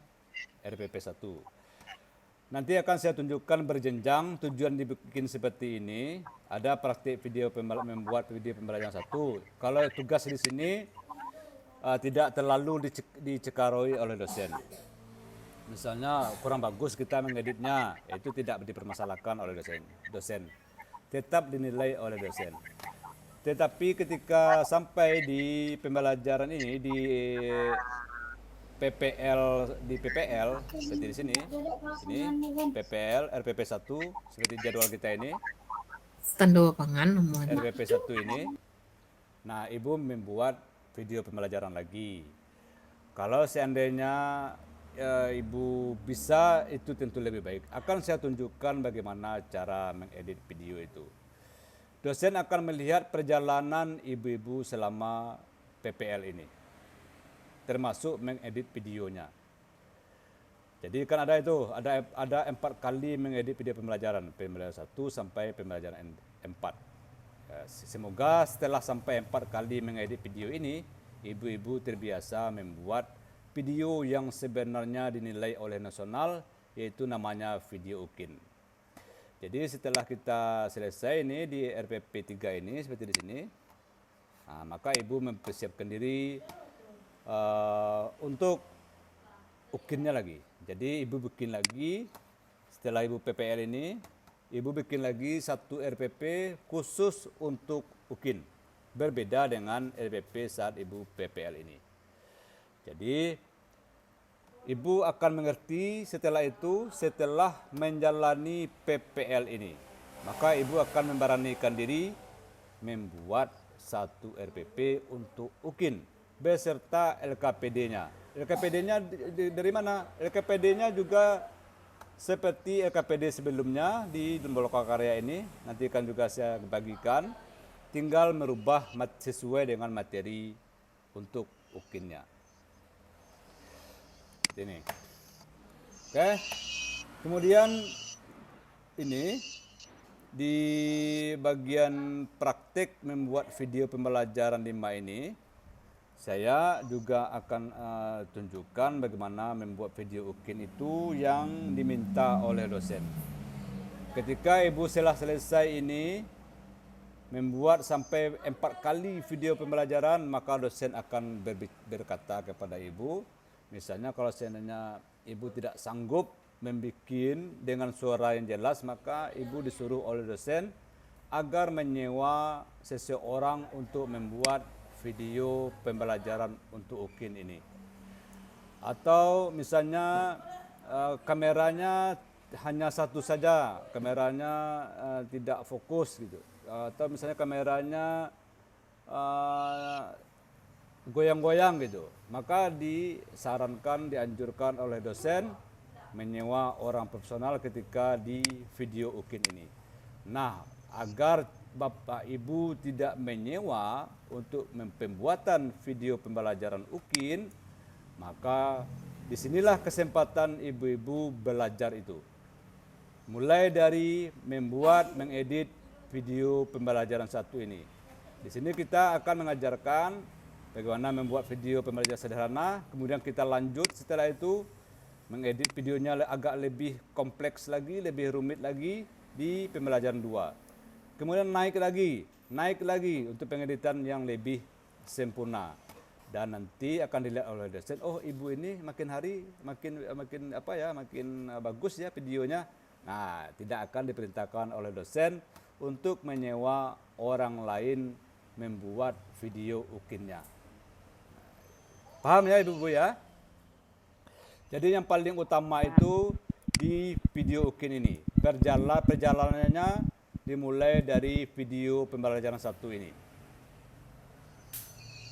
RPP 1. Nanti akan saya tunjukkan berjenjang tujuan dibikin seperti ini. Ada praktik membuat video pembelajaran 1. Kalau tugas di sini tidak terlalu dicekaroi oleh dosen. Misalnya kurang bagus kita mengeditnya, itu tidak dipermasalahkan oleh dosen. Tetap dinilai oleh dosen. Tetapi ketika sampai di pembelajaran ini di PPL seperti di sini PPL RPP 1 seperti jadwal kita ini. Tanda pangan RPP 1 ini. Nah, ibu membuat video pembelajaran lagi. Kalau seandainya ibu bisa, itu tentu lebih baik. Akan saya tunjukkan bagaimana cara mengedit video itu. Dosen akan melihat perjalanan ibu-ibu selama PPL ini, termasuk mengedit videonya. Jadi kan ada itu, ada 4 kali mengedit video pembelajaran 1 sampai pembelajaran 4. Semoga setelah sampai 4 kali mengedit video ini, ibu-ibu terbiasa membuat video yang sebenarnya dinilai oleh nasional, yaitu namanya video UKIN. Jadi setelah kita selesai ini di RPP 3 ini seperti di sini, nah, maka ibu mempersiapkan diri untuk ukinnya lagi. Jadi ibu bikin lagi setelah ibu PPL ini, ibu bikin lagi satu RPP khusus untuk ukin, berbeda dengan RPP saat ibu PPL ini. Jadi ibu akan mengerti setelah itu, setelah menjalani PPL ini, maka ibu akan memberanikan diri membuat satu RPP untuk ukin beserta LKPD-nya. LKPD-nya dari mana? LKPD-nya juga seperti LKPD sebelumnya di Lomba Lokal Karya ini, nanti akan juga saya bagikan, tinggal merubah sesuai dengan materi untuk ukinnya. Ini. Oke. Kemudian ini di bagian praktik membuat video pembelajaran 5 ini, saya juga akan tunjukkan bagaimana membuat video ukin itu yang diminta oleh dosen. Ketika ibu setelah selesai ini membuat sampai 4 kali video pembelajaran, maka dosen akan berkata kepada ibu, misalnya kalau seandainya ibu tidak sanggup membuat dengan suara yang jelas, maka ibu disuruh oleh dosen agar menyewa seseorang untuk membuat video pembelajaran untuk ukin ini. Atau misalnya kameranya hanya satu saja, kameranya tidak fokus gitu. Atau misalnya kameranya goyang-goyang gitu, maka disarankan, dianjurkan oleh dosen menyewa orang profesional ketika di video ukin ini. Nah, agar Bapak Ibu tidak menyewa untuk pembuatan video pembelajaran ukin, maka disinilah kesempatan ibu-ibu belajar itu. Mulai dari membuat, mengedit video pembelajaran satu ini. Di sini kita akan mengajarkan bagaimana membuat video pembelajaran sederhana, kemudian kita lanjut setelah itu mengedit videonya agak lebih kompleks lagi, lebih rumit lagi di pembelajaran 2. Kemudian naik lagi untuk pengeditan yang lebih sempurna. Dan nanti akan dilihat oleh dosen, oh ibu ini makin hari makin bagus ya videonya. Nah, tidak akan diperintahkan oleh dosen untuk menyewa orang lain membuat video ukinnya. Paham ya ibu-ibu ya? Jadi yang paling utama itu di video ukin ini, perjalanannya dimulai dari video pembelajaran satu ini.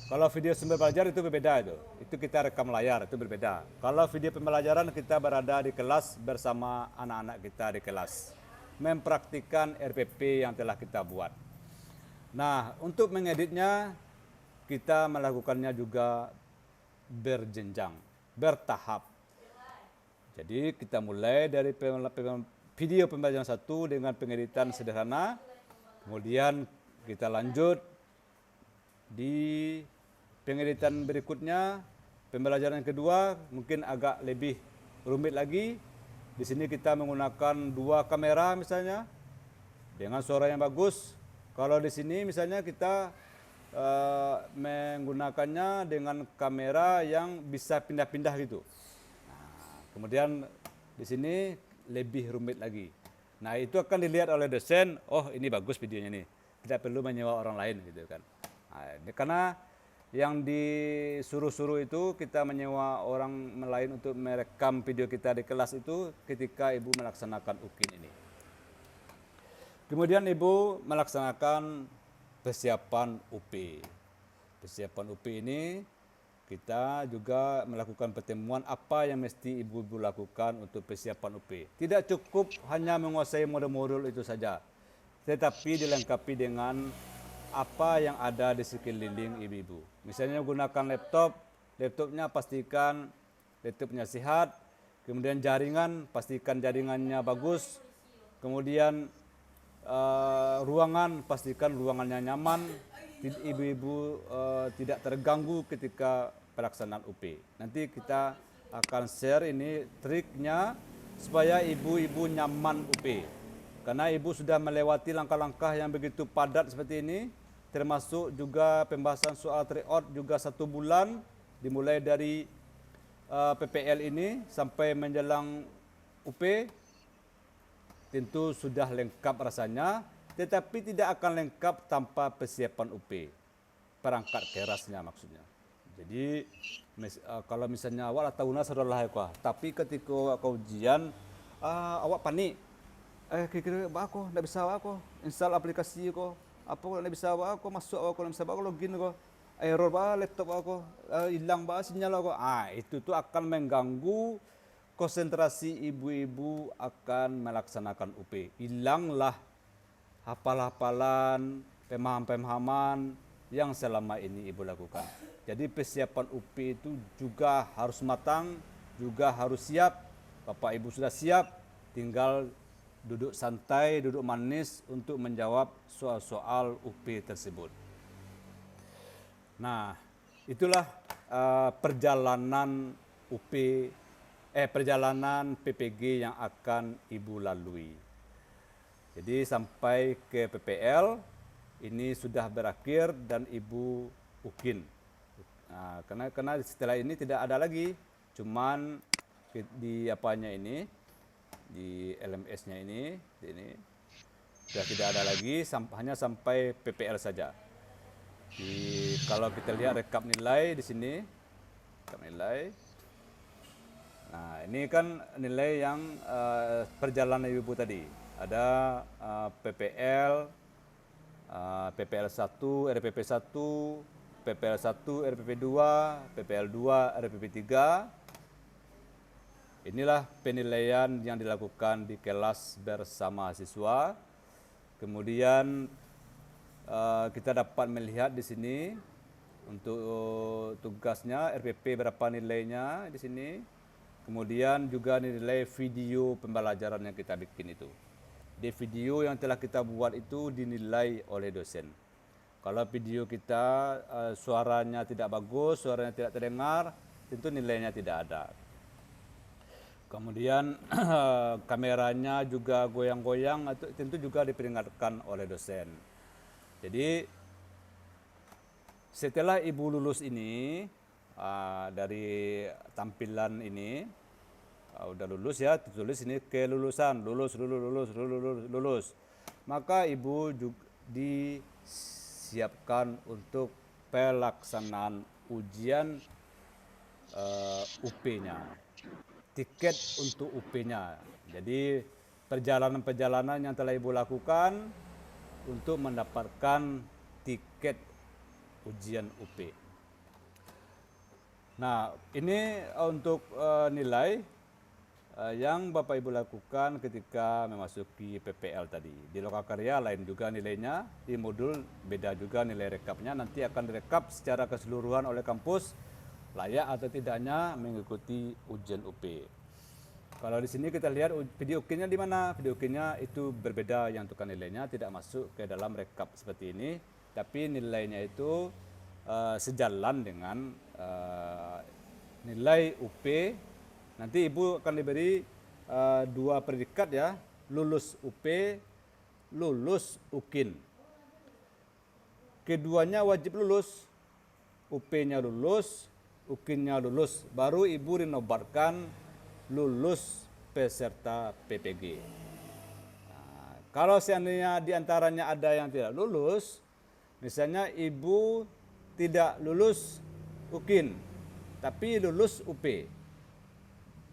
Kalau video sumber belajar itu berbeda itu kita rekam layar, itu berbeda. Kalau video pembelajaran kita berada di kelas bersama anak-anak kita di kelas, mempraktikkan RPP yang telah kita buat. Nah, untuk mengeditnya kita melakukannya juga berjenjang, bertahap. Jadi kita mulai dari video pembelajaran satu dengan pengeditan sederhana, kemudian kita lanjut di pengeditan berikutnya, pembelajaran kedua mungkin agak lebih rumit lagi. Di sini kita menggunakan 2 kamera misalnya dengan suara yang bagus. Kalau di sini misalnya kita menggunakannya dengan kamera yang bisa pindah-pindah gitu. Nah, kemudian di sini lebih rumit lagi. Nah, itu akan dilihat oleh dosen, oh ini bagus videonya nih. Tidak perlu menyewa orang lain gitu kan. Nah, karena yang disuruh-suruh itu kita menyewa orang lain untuk merekam video kita di kelas itu ketika ibu melaksanakan ukin ini. Kemudian ibu melaksanakan persiapan UP. Persiapan UP ini kita juga melakukan pertemuan apa yang mesti ibu-ibu lakukan untuk persiapan UP. Tidak cukup hanya menguasai modul-modul itu saja, tetapi dilengkapi dengan apa yang ada di sekeliling ibu-ibu. Misalnya gunakan laptopnya pastikan laptopnya sehat, kemudian jaringan, pastikan jaringannya bagus, kemudian ruangan, pastikan ruangannya nyaman, ibu-ibu tidak terganggu ketika pelaksanaan UP. Nanti kita akan share ini triknya supaya ibu-ibu nyaman UP. Karena Ibu sudah melewati langkah-langkah yang begitu padat seperti ini, termasuk juga pembahasan soal tryout juga 1 bulan, dimulai dari PPL ini sampai menjelang UP, tentu sudah lengkap rasanya, tetapi tidak akan lengkap tanpa persiapan UP, perangkat kerasnya maksudnya. Jadi kalau misalnya awak tahunan saudara kau, tapi ketika kau ujian, awak panik. Kira-kira aku tidak bisa aku install aplikasi aku, apa tidak bisa aku masuk aku, tidak bisa aku login aku, error laptop aku, hilang sinyal aku. Itu tuh akan mengganggu konsentrasi ibu-ibu akan melaksanakan UP. Hilanglah hafal-hafalan, pemahaman-pemahaman yang selama ini ibu lakukan. Jadi persiapan UP itu juga harus matang, juga harus siap. Bapak Ibu sudah siap, tinggal duduk santai, duduk manis untuk menjawab soal-soal UP tersebut. Nah, itulah perjalanan perjalanan PPG yang akan Ibu lalui. Jadi sampai ke PPL ini sudah berakhir dan Ibu UKIN. Nah, karena setelah ini tidak ada lagi, cuman di apanya ini, di LMS-nya ini sudah tidak ada lagi, hanya sampai PPL saja. Kalau kita lihat rekap nilai di sini, rekap nilai. Nah, ini kan nilai yang perjalanan Ibu tadi. Ada PPL, PPL 1, RPP 1, PPL 1, RPP 2, PPL 2, RPP 3. Inilah penilaian yang dilakukan di kelas bersama siswa. Kemudian kita dapat melihat di sini untuk tugasnya RPP berapa nilainya di sini. Kemudian juga nilai video pembelajaran yang kita bikin itu. Di video yang telah kita buat itu dinilai oleh dosen. Kalau video kita suaranya tidak bagus, suaranya tidak terdengar, tentu nilainya tidak ada. Kemudian kameranya juga goyang-goyang, tentu juga diperingatkan oleh dosen. Jadi setelah Ibu lulus ini, dari tampilan ini, udah lulus ya, tulis ini kelulusan, lulus. Maka Ibu juga disiapkan untuk pelaksanaan ujian UP-nya. Tiket untuk UP-nya. Jadi perjalanan-perjalanan yang telah Ibu lakukan untuk mendapatkan tiket ujian UP. Nah, ini untuk nilai yang Bapak Ibu lakukan ketika memasuki PPL tadi. Di lokakarya lain juga nilainya, di modul beda juga nilai rekapnya. Nanti akan direkap secara keseluruhan oleh kampus layak atau tidaknya mengikuti ujian UP. Kalau di sini kita lihat video UKIN-nya di mana? Video UKIN-nya itu berbeda, yang tukar nilainya tidak masuk ke dalam rekap seperti ini, tapi nilainya itu sejalan dengan nilai UP. Nanti Ibu akan diberi 2 predikat ya, lulus UP, lulus UKIN. Keduanya wajib lulus, UP-nya lulus, UKIN-nya lulus, baru Ibu dinobatkan lulus peserta PPG. Nah, kalau seandainya diantaranya ada yang tidak lulus, misalnya Ibu tidak lulus UKIN, tapi lulus UP,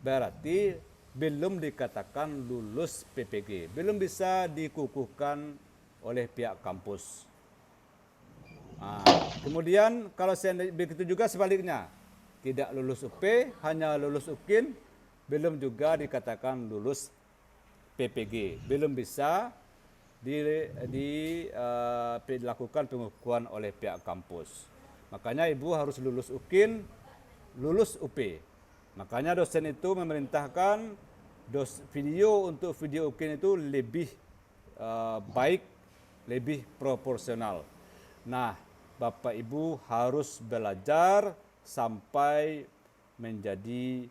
berarti belum dikatakan lulus PPG, belum bisa dikukuhkan oleh pihak kampus. Nah, kemudian kalau begitu juga sebaliknya, tidak lulus UP, hanya lulus UKIN, belum juga dikatakan lulus PPG, belum bisa dilakukan pengukuhan oleh pihak kampus. Makanya Ibu harus lulus UKIN, lulus UP. Makanya dosen itu memerintahkan video untuk video UKIN itu lebih baik, lebih proporsional. Nah, Bapak Ibu harus belajar sampai menjadi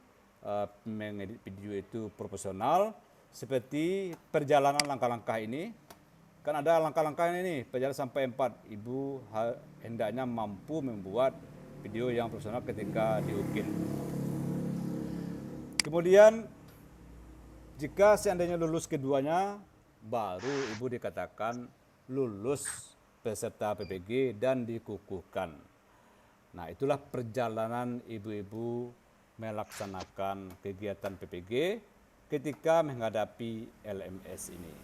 mengedit video itu profesional, seperti perjalanan langkah-langkah ini. Kan ada langkah-langkah ini, perjalanan sampai 4. Ibu hendaknya mampu membuat video yang profesional ketika di UKIN. Kemudian jika seandainya lulus keduanya, baru ibu dikatakan lulus peserta PPG dan dikukuhkan. Nah, itulah perjalanan ibu-ibu melaksanakan kegiatan PPG ketika menghadapi LMS ini.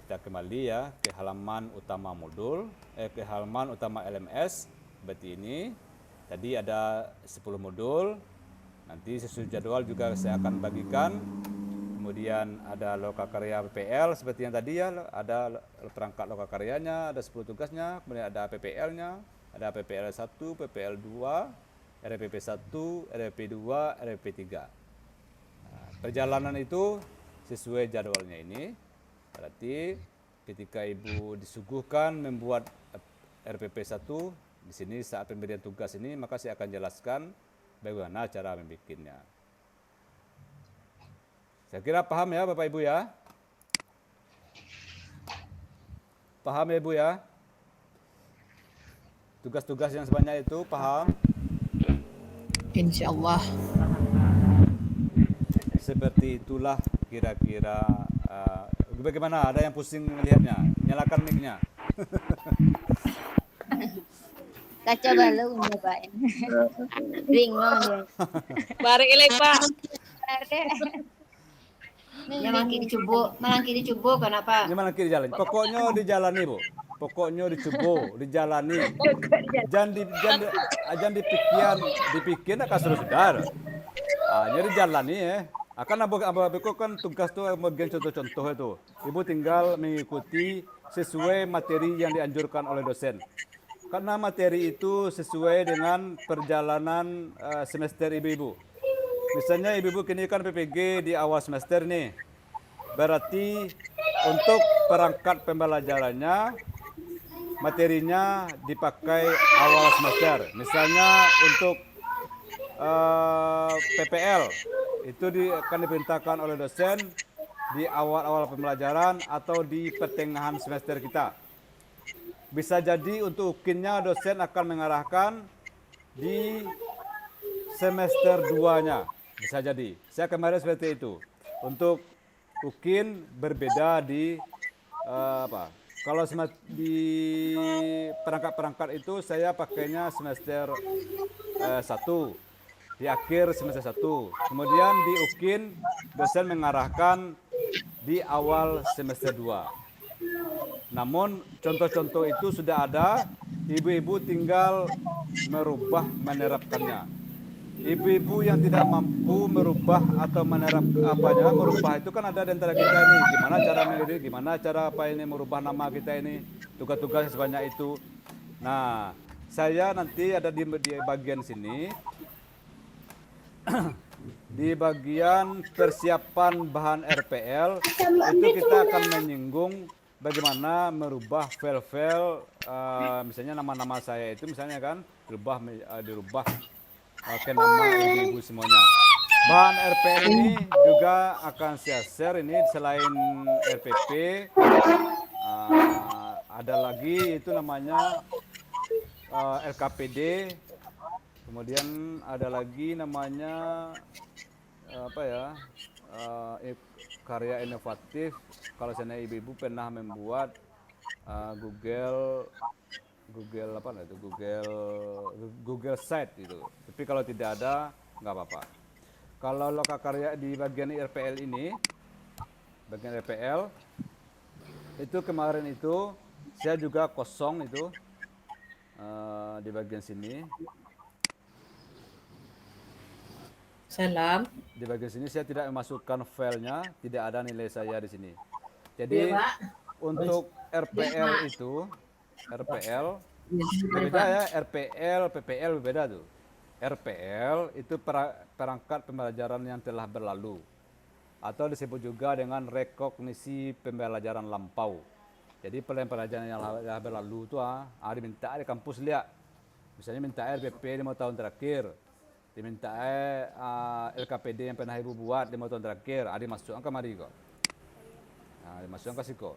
Kita kembali ya ke halaman utama modul, ke halaman utama LMS. Seperti ini. Tadi ada 10 modul. Nanti sesuai jadwal juga saya akan bagikan. Kemudian ada lokakarya PPL seperti yang tadi ya, ada perangkat lokakaryanya, ada 10 tugasnya, kemudian ada PPL-nya, ada PPL 1, PPL 2, RPP 1, RPP 2, RPP 3. Nah, perjalanan itu sesuai jadwalnya ini. Berarti ketika ibu disuguhkan membuat RPP 1 di sini saat pemberian tugas ini, maka saya akan jelaskan bagaimana cara membuatnya. Saya kira paham ya Bapak Ibu ya? Paham ya Ibu ya? Tugas-tugas yang sebanyak itu paham? Insya Allah. Seperti itulah kira-kira. Bagaimana? Ada yang pusing melihatnya? Nyalakan mic-nya. Kacau balau ya Pak. Bingung dia. Balik ilek Pak. Ya malangki dicubo kenapa? Gimana kiri jalan? Pokoknya dijalani Bu. Pokoknya dicoba, dijalani. Jangan dipikir akan sudah. Jadi jalani ya. Akan abu-abu kan tugas tuh bagian contoh-contoh itu. Ibu tinggal mengikuti sesuai materi yang dianjurkan oleh dosen. Karena materi itu sesuai dengan perjalanan semester ibu-ibu. Misalnya ibu-ibu kini kan PPG di awal semester nih. Berarti untuk perangkat pembelajarannya, materinya dipakai awal semester. Misalnya untuk PPL, itu akan diperintahkan oleh dosen di awal-awal pembelajaran atau di pertengahan semester kita. Bisa jadi untuk UKIN-nya dosen akan mengarahkan di semester 2-nya. Bisa jadi. Saya kemarin seperti itu. Untuk UKIN berbeda di kalau di perangkat-perangkat itu saya pakainya semester 1. Di akhir semester 1. Kemudian di UKIN dosen mengarahkan di awal semester 2. Namun contoh-contoh itu sudah ada, ibu-ibu tinggal merubah menerapkannya. Ibu-ibu yang tidak mampu merubah atau merubah itu kan ada di antara kita ini. Gimana cara mendidik, gimana cara merubah nama kita ini, tugas-tugas sebanyak itu. Nah, saya nanti ada di bagian sini, di bagian persiapan bahan RPL, itu kita akan menyinggung bagaimana merubah file-file, misalnya nama-nama saya itu misalnya kan dirubah ke nama ibu-ibu semuanya. Bahan RPL ini juga akan saya share ini selain RPP, ada lagi itu namanya LKPD, kemudian ada lagi namanya karya inovatif. Kalau saya ibu-ibu pernah membuat Google Site itu. Tapi kalau tidak ada nggak apa-apa. Kalau lokakarya di bagian RPL ini, bagian RPL itu kemarin itu saya juga kosong itu di bagian sini. Salam. Di bagian sini saya tidak memasukkan filenya, tidak ada nilai saya di sini. Jadi untuk RPL itu, RPL berbeda ya, RPL, PPL berbeda tuh. RPL itu perangkat pembelajaran yang telah berlalu, atau disebut juga dengan rekognisi pembelajaran lampau. Jadi pembelajaran yang telah berlalu itu diminta di kampus lihat. Misalnya minta RPP 5 tahun terakhir. diminta LKPD yang pernah ibu buat 5 tahun terakhir, dimasukkan kemari kok. Dimasukkan ke siko.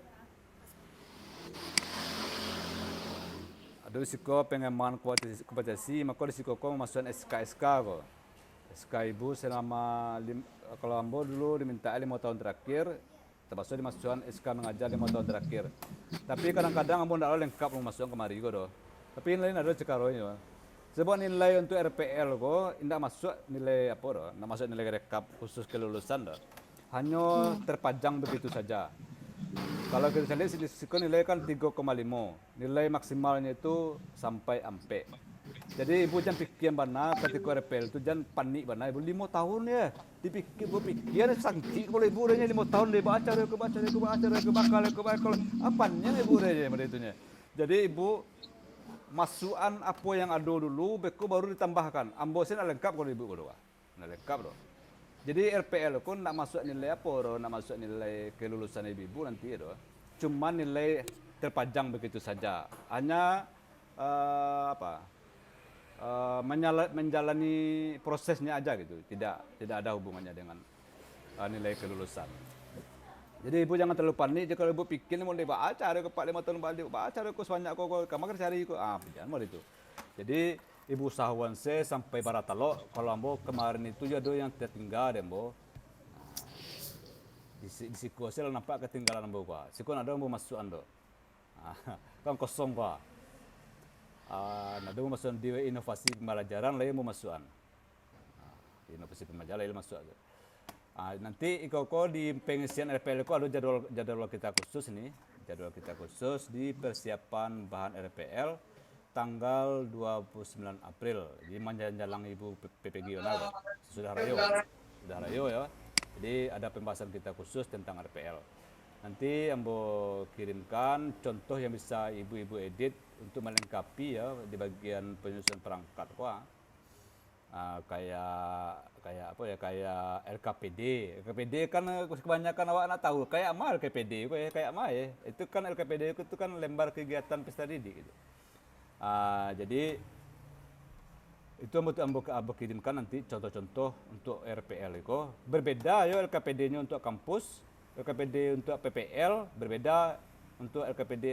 Ada siko pengembangan kompetensi, maka di siko kok masukkan SK kok. SK ibu selama kalau ambo dulu diminta 5 tahun terakhir, termasuk dimasukkan SK mengajar 5 tahun terakhir. Tapi kadang-kadang ambo tidak lengkap memasukkan kemari kok doh. Tapi lain ada cekaronya. Sebab nilai untuk RPL kok tidak masuk nilai apa doh, tidak masuk nilai rekap khusus kelulusan doh. Hanya terpajang begitu saja. Kalau kita lihat di siko nilai kan 3,5. Nilai maksimalnya itu sampai ampe. Jadi ibu jangan pikir bana ketika RPL itu jangan panik bana ibu 5 tahun ya. Dipikir sangki kalau ibu udah 5 tahun dia baca bakal apanya ibu udah itunya. Jadi ibu masukan apa yang ada dulu beku baru ditambahkan. Ambosen lengkap kalau ibu berdua. Nah lengkap doh. Jadi RPL pun nak masuk nilai apa doh, nak masuk nilai kelulusan ibu nanti doh. Cuma nilai terpajang begitu saja. Hanya menjalani prosesnya aja gitu. Tidak ada hubungannya dengan nilai kelulusan. Jadi ibu jangan terlalu panik. Jika ibu pikir mau dibaca cari ke 5 tahun balik baca cari ke sebanyak kok kamar cari kok jangan mau itu. Jadi ibu usahawan saya sampai baratalo kalau ambo kemarin itu ada yang tertinggal deh ambo. Di siku saya nampak ketinggalan ambo kok. Siku ada ambo masuk ando. Kan kosong kok. Ada ambo masuk di inovasi pembelajaran lain ambo masukan. Inovasi pembelajaran lain masuk. Nanti kok di pengisian RPL kok ada jadwal kita khusus nih. Jadwal kita khusus di persiapan bahan RPL tanggal 29 April. Jadi menjalang ibu PPG Yonal sudah rayo ya. Jadi ada pembahasan kita khusus tentang RPL. Nanti ambo kirimkan contoh yang bisa ibu-ibu edit untuk melengkapi ya di bagian penyusunan perangkat kayak LKPD. LKPD kan kebanyakan awak nak tahu kayak apa LKPD kayak apa ya. Itu kan LKPD itu kan lembar kegiatan peserta didik gitu. Jadi itu ambo kirimkan nanti contoh-contoh untuk RPL itu berbeda ya LKPD-nya untuk kampus, LKPD untuk PPL berbeda untuk LKPD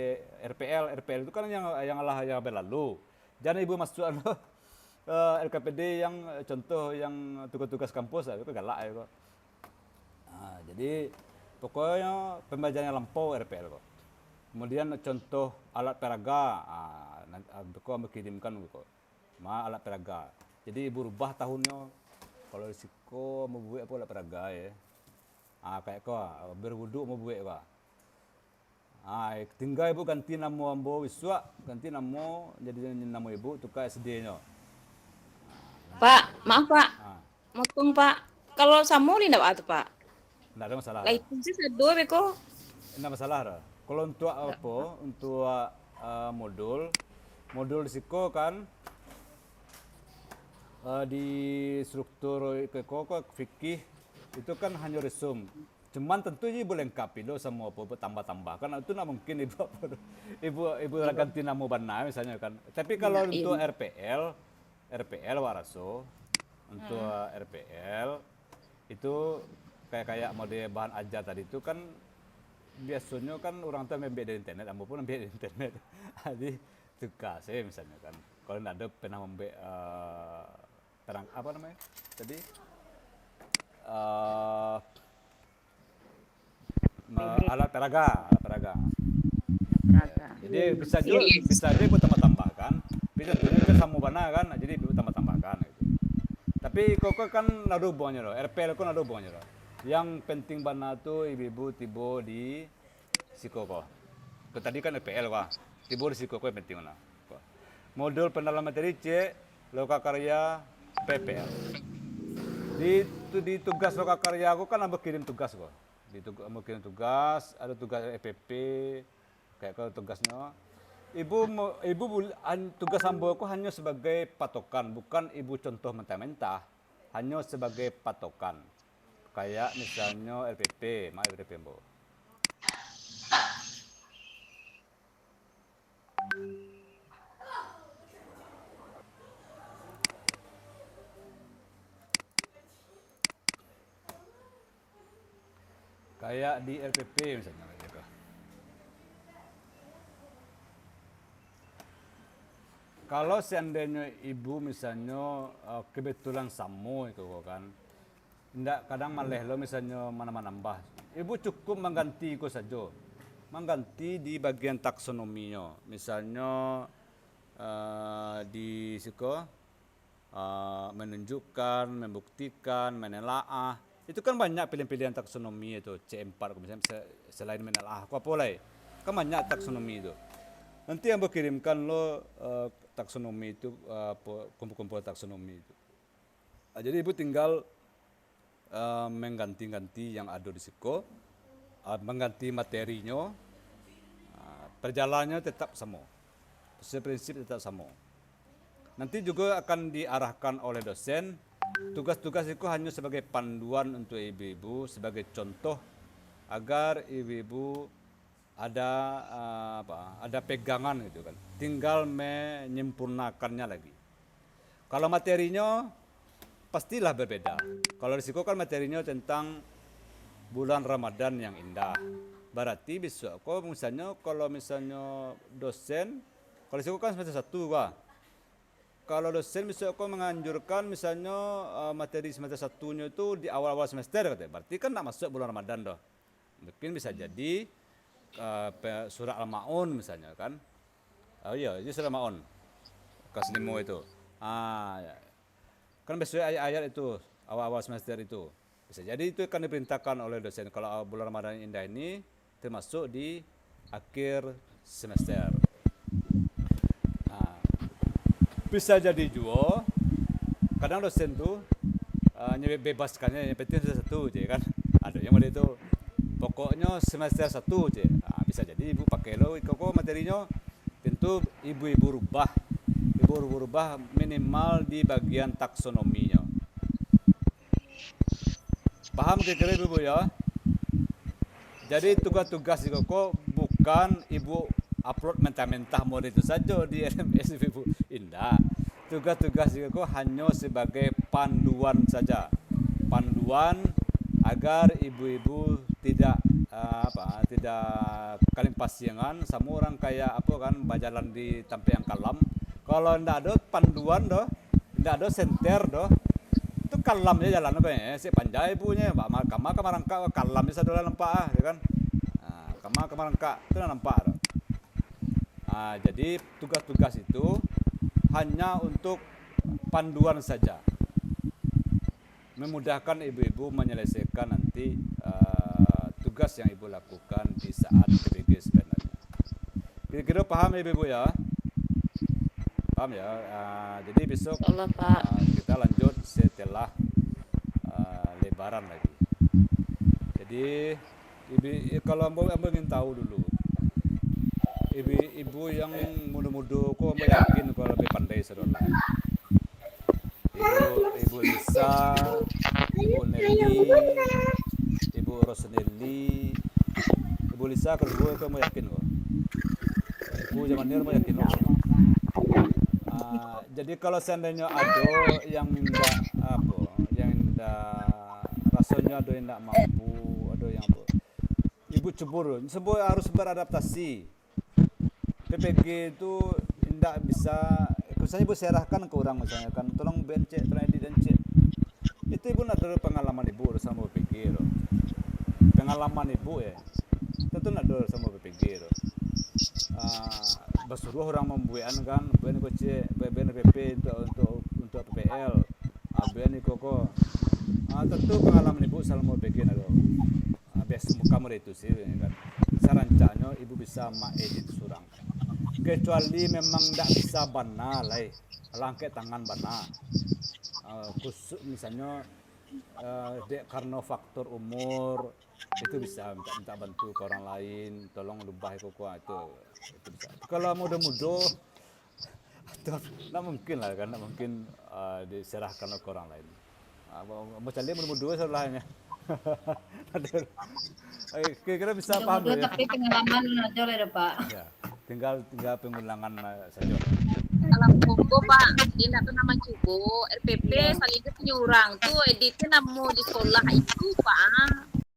RPL itu kan yang berlalu. Jangan ibu masuk LKPD yang contoh yang tugas-tugas kampus itu galak ya kok. Jadi pokoknya pembelajaran lampau RPL kok. Kemudian contoh alat peraga, aku kirimkan kok. Alat peraga. Jadi ibu rubah tahunnya. Kalau risiko mau buat apa alat peraga ya. Kayak kok berwuduk mau buat kok. Tinggal ibu ganti nama ambo wiswa, ganti nama jadi nama ibu tukar SD-nya. Pak, maaf Pak. Motong Pak. Kalau samuli enggak Pak? Enggak ada masalah. Lah itu sih satu beko. Enggak masalah. Kalau untuk apa? Untuk modul risiko kan di struktur kekoko fikih itu kan hanya resum. Cuman tentu ibu lengkapi lo semua apa tambah-tambah kan itu nak mungkin ibu ganti nama bana misalnya kan. Tapi kalau untuk RPL waraso untuk RPL itu kayak mode bahan ajar tadi itu kan biasanya kan orang tua membiak dari internet, ambo pun membiak dari internet. Jadi tugas saya misalnya kan. Kalau tidak ada pernah membiak terang apa namanya tadi alat peraga. Jadi bisa aja ibu tambah-tambahkan. Bisa tentunya sama bana kan, jadi ibu tambah-tambahkan gitu. Tapi kok kan ada hubungannya loh, RPL kan ada hubungannya loh. Yang penting bana tuh ibu-ibu tibo di sikoko. Tadi kan RPL kok, tibo di sikoko yang penting mana. Modul pendalaman materi C, loka karya PPL. Di tugas loka karya aku kan ambil kirim tugas kok. Ambil kirim tugas, ada tugas EPP, kayak kalau tugasnya. Ibu tugas ambo aku hanya sebagai patokan, bukan ibu contoh mentah-mentah, hanya sebagai patokan. Kayak misalnya LPP, LPP ambo. Kayak di LPP misalnya gitu. Kalau seandainya ibu misalnya kebetulan samu itu kan, ndak kadang maleh lo misalnya mana-mana nambah. Ibu cukup mengganti itu saja, mengganti di bagian taksonominya. Misalnya di siko menunjukkan, membuktikan, menelaah. Itu kan banyak pilihan-pilihan taksonomi itu C4 misalnya selain menelaah. Apa boleh? Kan banyak taksonomi itu. Nanti yang berkirimkan lo taksonomi itu, kumpul-kumpul taksonomi itu. Jadi ibu tinggal mengganti-ganti yang ada di siko, mengganti materinya, perjalanannya tetap sama, prinsip tetap sama. Nanti juga akan diarahkan oleh dosen. Tugas-tugas itu hanya sebagai panduan untuk ibu-ibu, sebagai contoh agar ibu-ibu ada pegangan gitu kan. Tinggal menyempurnakannya lagi. Kalau materinya pastilah berbeda. Kalau risiko kan materinya tentang bulan Ramadan yang indah. Berarti besok kalau misalnya dosen, kalau risiko kan semester 1 Pak. Kalau dosen besok menganjurkan misalnya materi semester 1-nya itu di awal-awal semester katanya. Berarti kan tak masuk bulan Ramadan doh. Mungkin bisa jadi surah Al-Ma'un misalnya kan. Oh iya, itu surah Al-Ma'un. Kelas 5 itu. Ya. Kan besok ayat-ayat itu awal-awal semester itu. Bisa jadi itu akan diperintahkan oleh dosen kalau bulan Ramadan yang indah ini termasuk di akhir semester. Bisa jadi juga kadang dosen tuh bebaskannya yang penting satu aja kan. Ada yang ada itu pokoknya semester 1 aja. Bisa jadi ibu pakai lo kok materinya tentu ibu rubah minimal di bagian taksonominya. Paham kira-kira ibu ya? Jadi tugas-tugas itu kok bukan ibu upload mentah-mentah mode itu saja di LMS ibu. Indah. Tugas-tugas itu kok hanya sebagai panduan saja. Panduan agar ibu-ibu tidak kalimpasiangan sama orang kayak bajalan di tempat yang kalam. Kalau ndak ada panduan doh, ndak ada senter doh, itu kalam aja jalan si panjai ibunya, kama kamarangka kalam bisa dolan nampak ya kan. Kama kamarangka itu nampak doh. Jadi tugas-tugas itu hanya untuk panduan saja, memudahkan ibu-ibu menyelesaikan nanti tugas yang ibu lakukan di saat PPG sebenarnya. Kira-kira paham ibu-ibu ya? Paham ya? Jadi besok kita lanjut setelah Lebaran lagi. Jadi kalau Ambo ingin tahu dulu, ibu yang muda-muda kok Ambo yakin kalau lebih pandai saudara. Ibu Lisa, Ibu Nelly, Ibu Rosenelli, Ibu Lisa kedua itu Ambo yakin kok. Ibu zaman ini Ambo yakin kok. Jadi kalau seandainya ada yang rasanya ada yang tidak mampu, ada yang ibu cebur, harus beradaptasi. PPG itu tidak bisa, misalnya ibu serahkan ke orang misalnya kan, tolong BNC, tolong edit dan cek. Itu ibu nak ada pengalaman ibu sama PPG loh. Pengalaman ibu ya, tentu nak ada sama PPG loh. Bersuruh orang membuat kan, BNPP untuk PPL, BN koko. Tentu pengalaman ibu selama PPG ada. Biasa kamu itu sih kan. Sarancanya ibu bisa edit surang. Kecuali memang tidak bisa bana lah, langkah tangan bana. Khusus misalnya karena faktor umur itu bisa minta bantu ke orang lain, tolong lubah koko itu bisa. Kalau muda-muda tidak mungkin lah kan, tidak mungkin diserahkan ke orang lain. Macam dia muda-muda salahnya. Kira-kira bisa paham ya? Tapi pengalaman aja lah Pak. Ya, tinggal pengulangan saja. Kalau Kongo Pak, dia tidak pernah mencoba RPP saling punya orang tuh editnya namu di sekolah itu Pak.